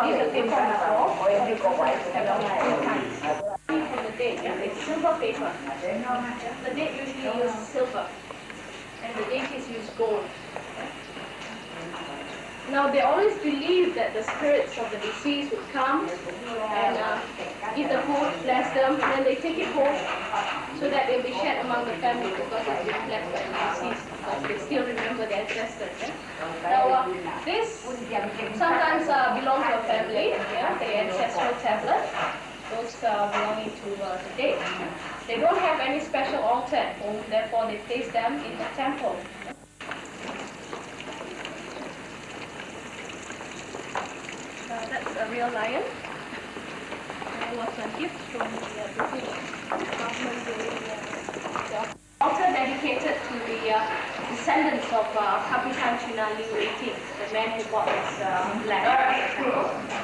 Leave the paper on the floor, and step on it 3 times. For the date, it's silver paper. The date usually uses silver, and the deities use gold. Now they always believe that the spirits of the deceased would come and eat the food, bless them, and then they take it home so that they'll be shared among the family because it's been blessed by the deceased because they still remember their ancestors. Now this sometimes belong to a family, the ancestral tablet, those belonging to the dead. They don't have any special altar at home, therefore they place them in the temple. That's a real lion. It was a gift from the British government during the altar dedicated to the descendants of Kapitan China Li Wei King, the man who bought this land.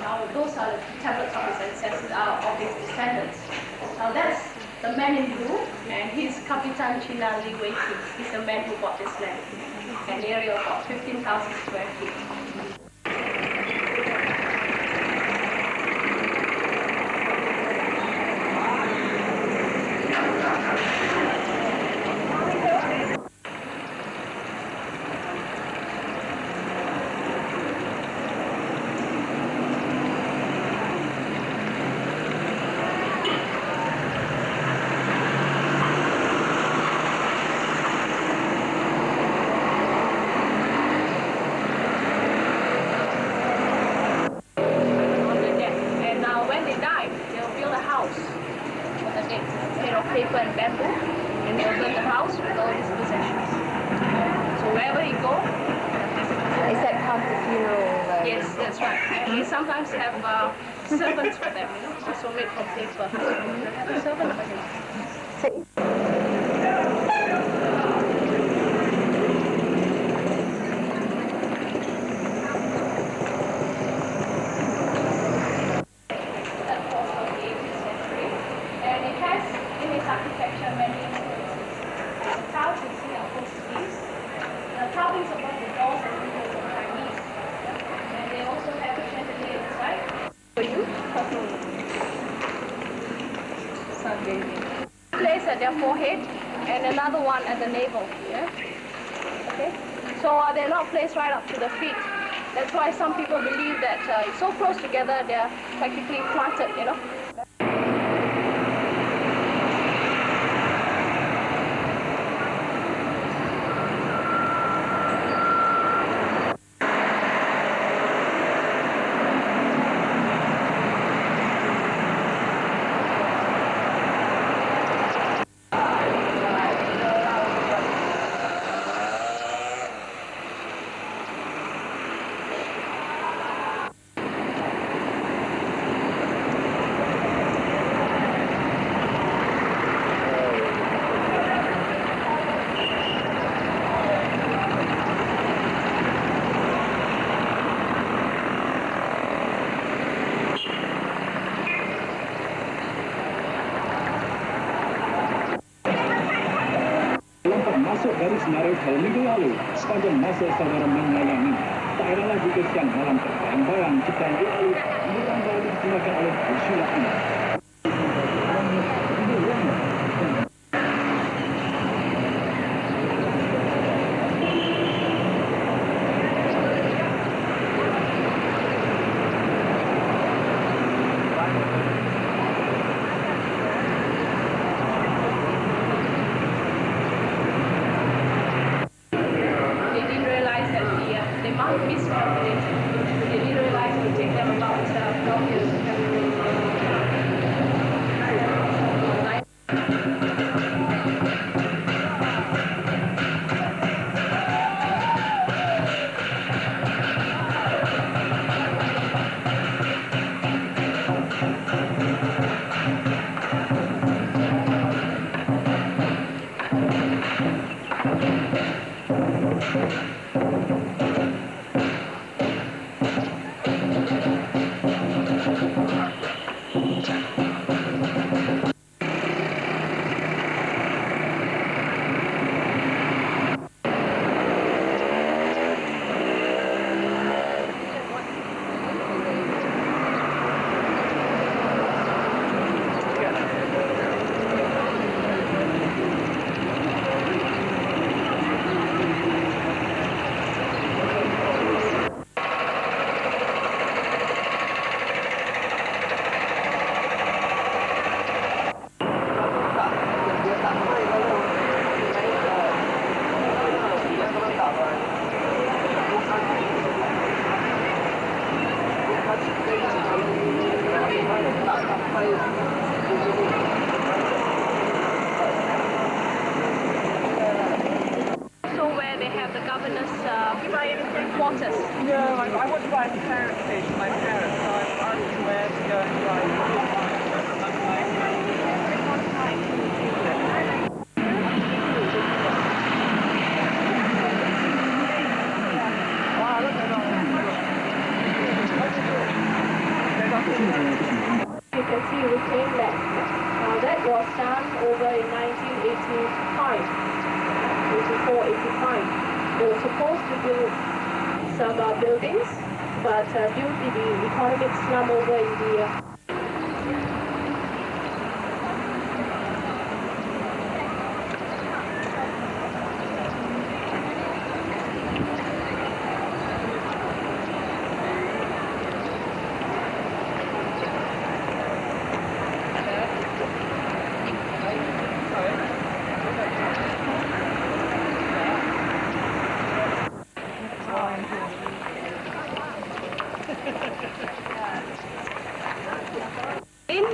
Now those are the tablets of his ancestors, of his descendants. Now that's the man in blue, and he's Kapitan Chinali Waiti. He's the man who bought this land. An area of about 15,000 square feet. Paper and bamboo, and they'll build the house with all his possessions. So wherever he go, Is that part of the funeral? Yes, that's right. And we sometimes have servants for them, you know, also made from paper. Have a servant for him. Architecture many influences. The tiles you see are Portuguese. The carvings above the doors and windows are Chinese. And they also have a chandelier inside. For you, place at their forehead and another one at the navel. Yeah? Okay? So they're not placed right up to the feet. That's why some people believe that it's so close together they're practically planted, you know. Masuk garis narik terlebih dahulu sepanjang masa saudara menyayangi. Tak heranlah jika siang malam terbayang-bayang ciptaan lalu bukan baru digunakan oleh Sheila ini. They didn't realize it would take them about 12 years to have where they have the governor's quarters. No, I want to buy a parent station for my parents, so I'm asking where to go and buy. You can see reclaimed land. Now that was done over in 1980. They were supposed to build some buildings, but due to the economic slum over in the In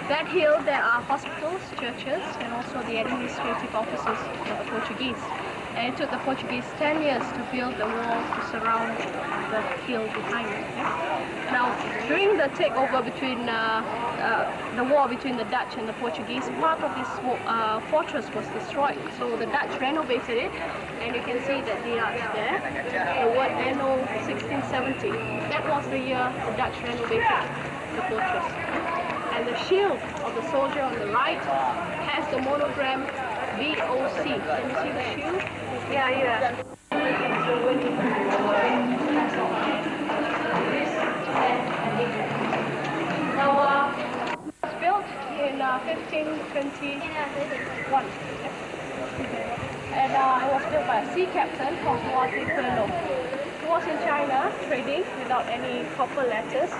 that hill there are hospitals, churches, and also the administrative offices for the Portuguese. And it took the Portuguese 10 years to build the wall to surround the hill behind it. Yeah? Now, during the takeover between the war between the Dutch and the Portuguese, part of this fortress was destroyed. So the Dutch renovated it, and you can see that the arch there, the word anno 1670. That was the year the Dutch renovated the fortress. And the shield of the soldier on the right has the monogram VOC. Can you see the shield? Yeah. Now, it was built in 1521. And it was built by a sea captain called He was in China trading without any copper letters.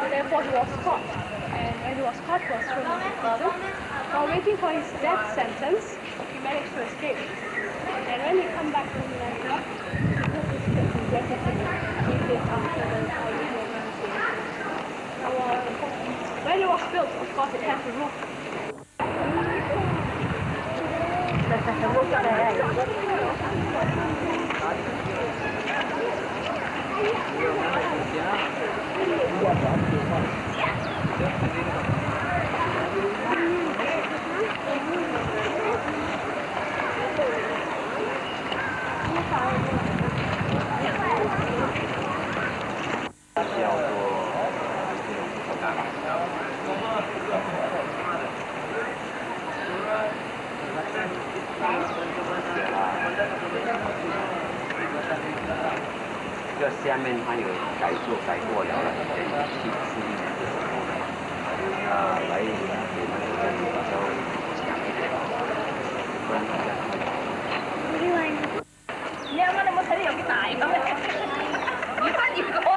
Therefore, he was caught. And when he was caught, he was thrown into prison. While waiting for his death sentence, he managed to escape. And when he came back to Malaysia, he put his kids in jeopardy after the Now, when it was built, of course, it has a roof.这下面它有改过了了，7、4年的时候呢，来你们这边比较强一点，分一下。你阿媽，你冇睇你有幾大咁嘅？而家熱過。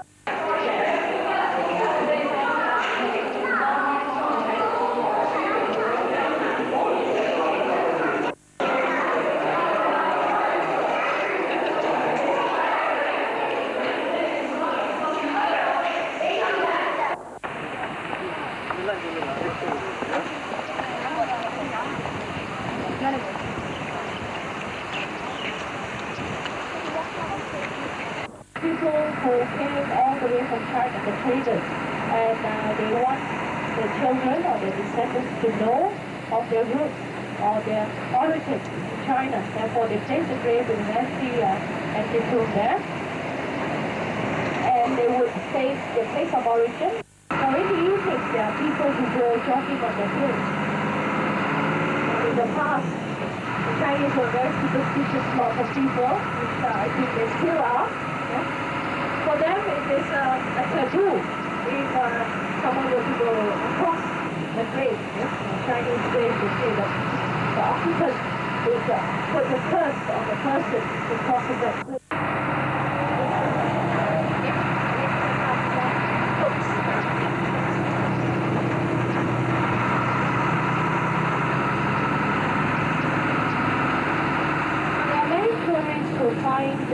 People who came all the way from China, the traders, and they want the children or the descendants to know of their roots or their origin in China. Therefore, they place the grave in an empty tomb there, and they would face the place of origin. Now, in the evenings, there are people who go jogging on the hills. In the past, the Chinese were very superstitious lot of people, which I think they still are. Yeah? For them, it is a taboo if someone were to go across the grave. Yeah? The Chinese grave, they say that the occupant would put the curse on the person who crosses that grave.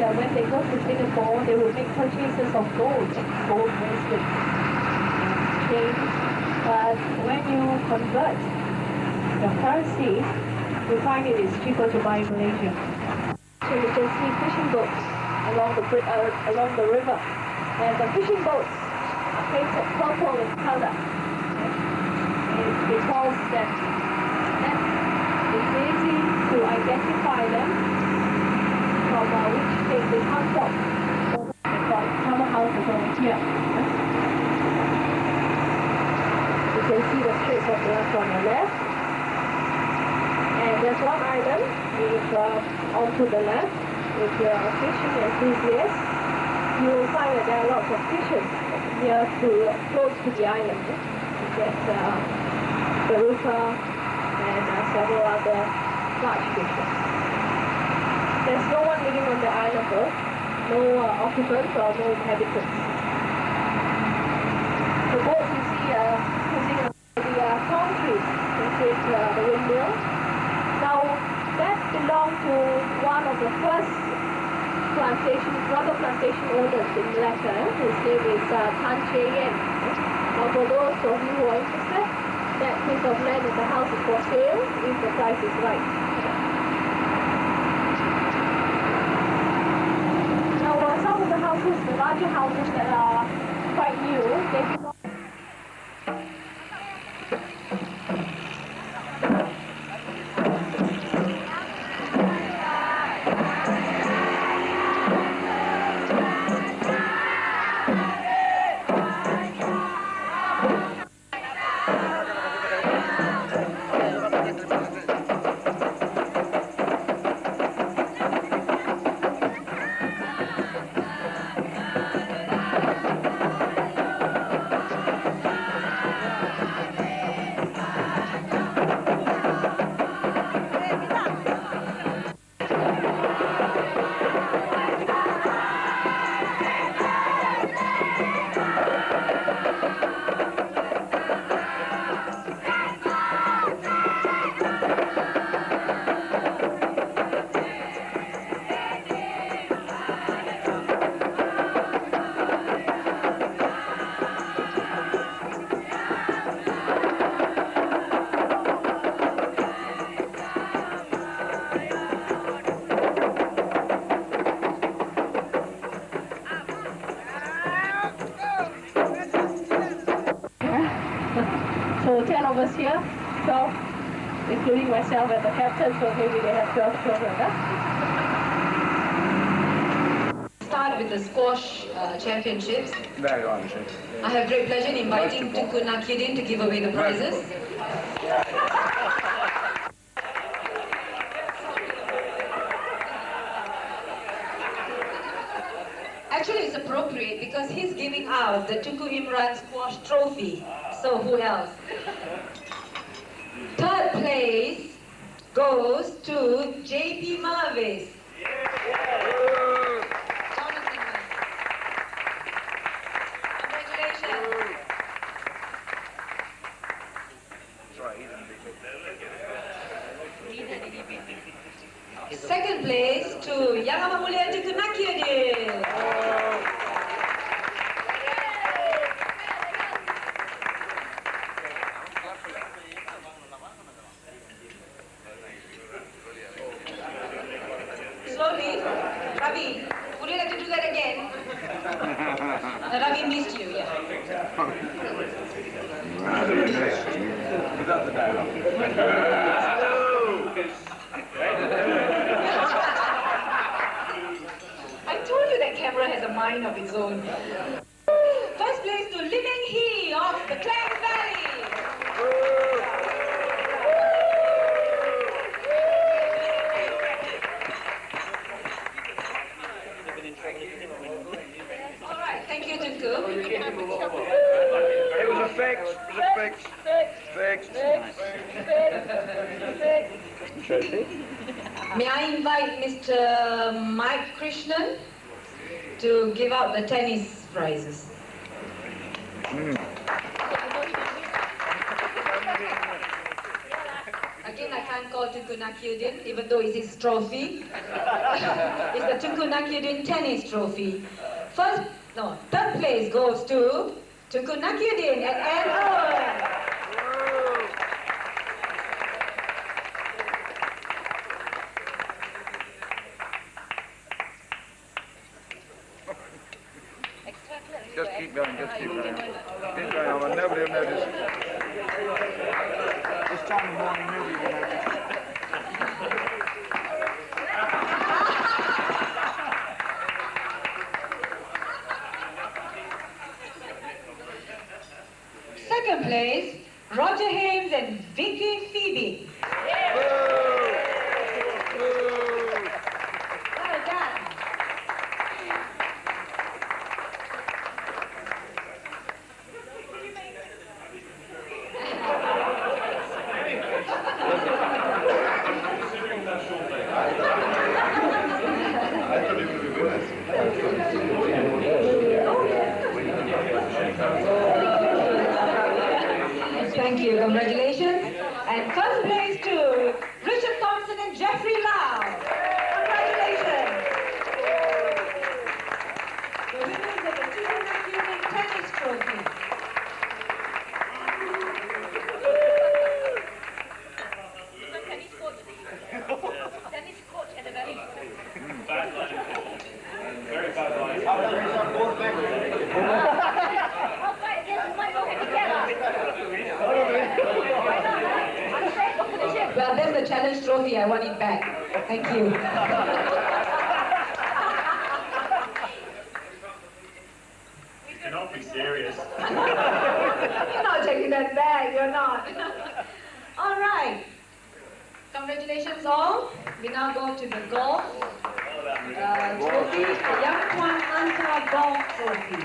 When they go to Singapore, they will make purchases of gold bracelets, chains. But when you convert the currency, you find it is cheaper to buy in Malaysia. So you can see fishing boats along the river, and the fishing boats are painted purple in color. It's because that it's easy to identify them from which state they come from. From summer houses over here. You can see the Straits of Malacca on the left, and There's one island with, onto the left, if you're a fishing enthusiast, you will find that there are lots of fishes close to the island. You get the river and several other large fishes. There's no one living on the island though, no occupants or no inhabitants. The boat you see using the palm trees to create the windmill. Now that belonged to one of the first rubber plantation owners in Malacca. His name is Tan Che Yen. Now for those of you who are interested, that piece of land in the house is for sale if the price is right. Now some of the houses, the larger houses that are quite new, they belong. So 10 of us here, 12, including myself as the captain, so maybe they have 12 children. Huh? Start with the squash championships. Very well, Chief. I have great pleasure in inviting Tunku Nakyudin to give away the prizes. Actually, it's appropriate because he's giving out the Tunku Imran Squash Trophy. So who else? Third place goes to JP Marvis. Congratulations. Second place to Yang Amat Mulia Tunku Nakyudin. Slowly, Ravi, would you like to do that again? Ravi missed you, yeah. Ravi missed you. Is that the dialogue? I told you that camera has a mind of its own. First place to Limeng Hee of the Klang Valley. All right, thank you, Tunku. It was a fix. It was a fix. May I invite Mr. Mike Krishnan to give out the tennis prizes. Again, I can't call Tunku Nakyudin, even though it's his trophy. It's the Tunku Nakyudin tennis trophy. Third place goes to Tunku Nakyudin and Anne Owen. Just keep going, just keep going. Keep going on, nobody will notice. This time of morning, nobody will notice. Second place, Roger Haynes and Vicky Phoebe. Thank you. Congratulations. And first place to Richard Thompson and Jeffrey Lau. Congratulations. The winners of the 200 unit tennis trophy. Tennis coach at the very Very bad line. Well, there's the challenge trophy. I want it back. Thank you. You cannot be serious. You're not taking that back. You're not. All right. Congratulations all. We now go to the golf trophy, the Yang Tuan Anta Golf Trophy.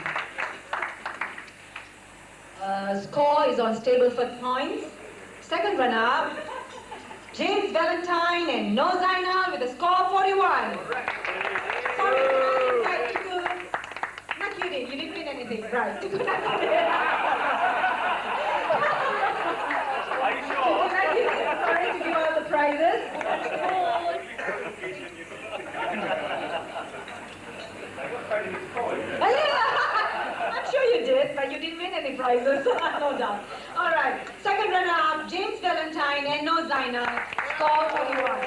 Score is on Stableford points. Second runner-up, James Valentine and No Zainal with a score 41. Sorry, not kidding, you didn't win anything, right? Are you sure? Sorry to give out the prizes. I'm sure you did, but you didn't win any prizes, no doubt. All right, second runner-up, James Valentine and No Zainal, score 41.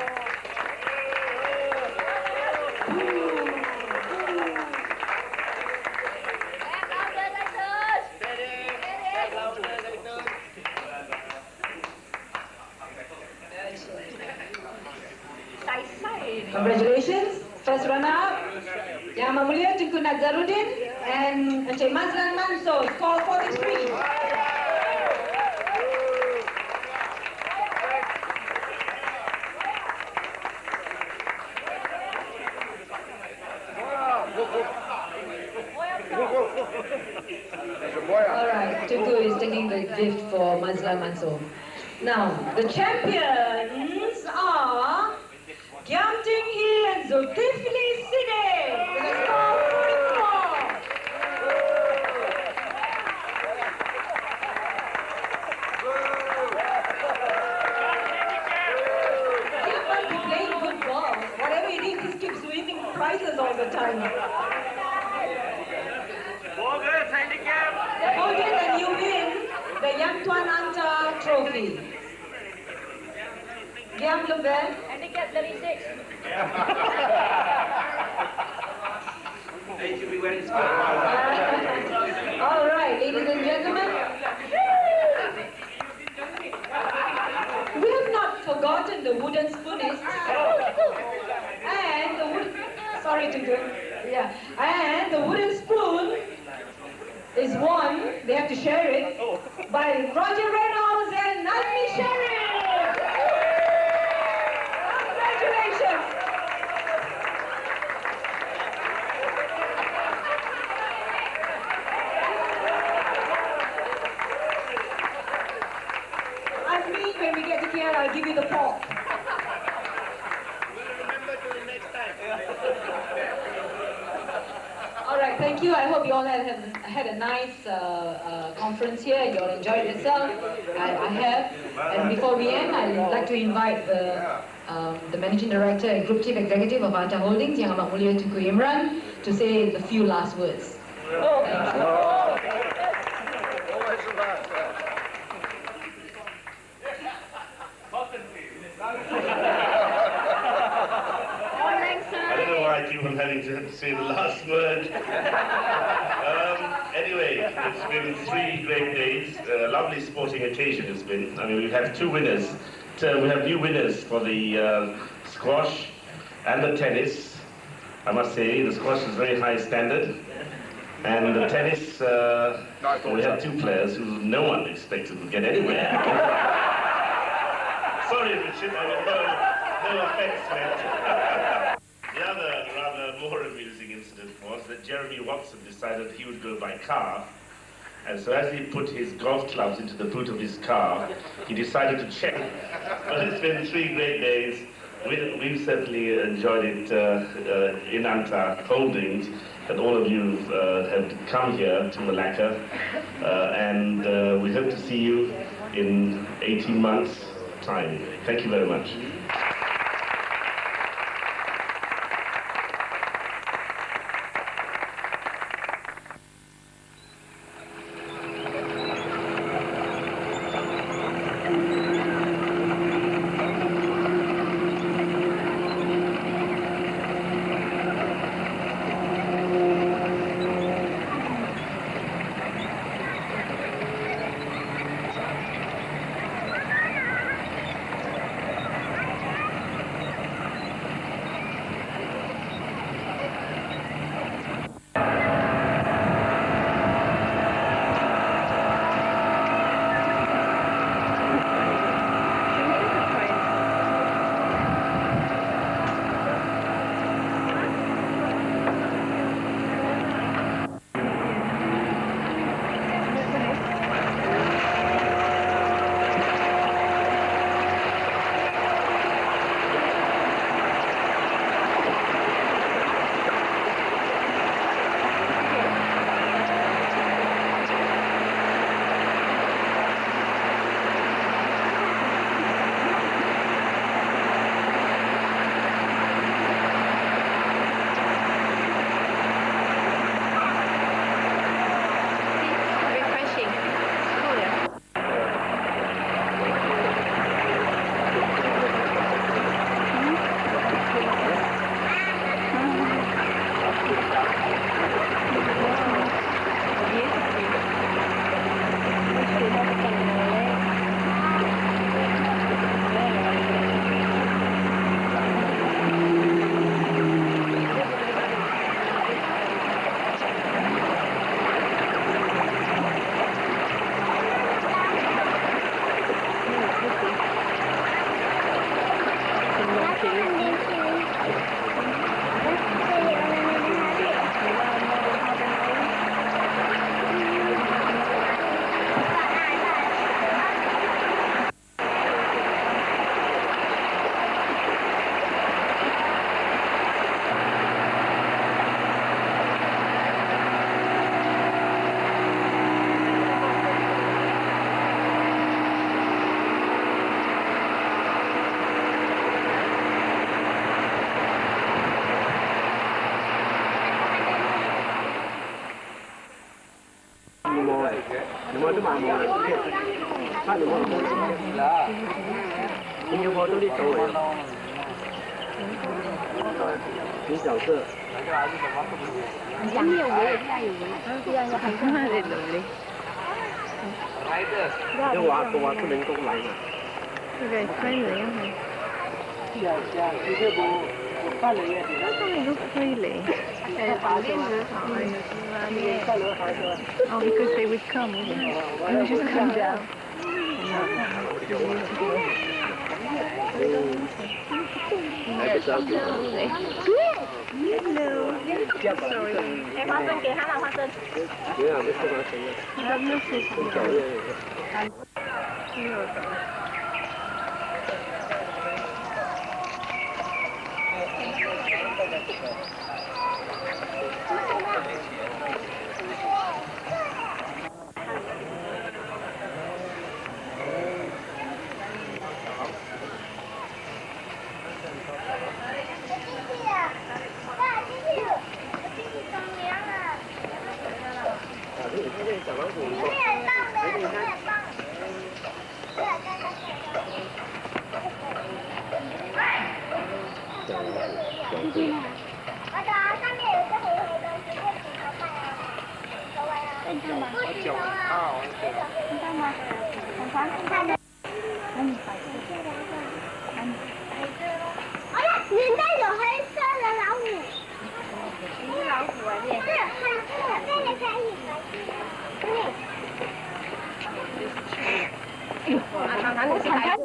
Congratulations. First runner-up, Yang Mulia Tunku Nazarudin and Encik Mazlan Manso, score 43. Alright, Tunku is taking the gift for Mazlan Manso. Now, the champions are Giam Ting Hee and Zulkifli Siddiq with a score 44. He must be playing good ball. Whatever it is, he keeps winning prizes all the time. Morgan, and you win the Yang Tuan Anta Trophy. Giam, look there. Handicap 36. They should be wearing All right, ladies and gentlemen. We have not forgotten the wooden spoonists. And the wood... Sorry to do... Yeah. And the wooden spoon is won, they have to share it, by Roger Reynolds and Nazmi Sharif. Congratulations. Nazmi, when we get to here, I'll give you the fork. All right, thank you. I hope you all had a nice conference here. You all enjoyed yourself. I have. And before we end, I'd like to invite the Managing Director and Group Chief Executive of Anta Holdings, Yang Amat Mulia Tunku Imran, to say the few last words. I don't know why I keep on having to say the last word. Anyway, it's been 3 great days. Lovely sporting occasion it's been. I mean, we've had 2 winners. We have new winners for the squash and the tennis. I must say, the squash is very high standard. And the tennis, we have 2 players who no one expected would get anywhere. Sorry, Richard, I mean, no offense meant. The other rather more amusing incident was that Jeremy Watson decided he would go by car, and so as he put his golf clubs into the boot of his car, he decided to check. Well, it's been 3 great days. We've certainly enjoyed it in Anta Holdings, that all of you have come here to Malacca, and we hope to see you in 18 months' time. Thank you very much. Oh, because they would come, wouldn't they? They would just come down. Hello. Sorry. Em hoa xuân kìa, hả là hoa xuân? Thằng Thánh thì sẽ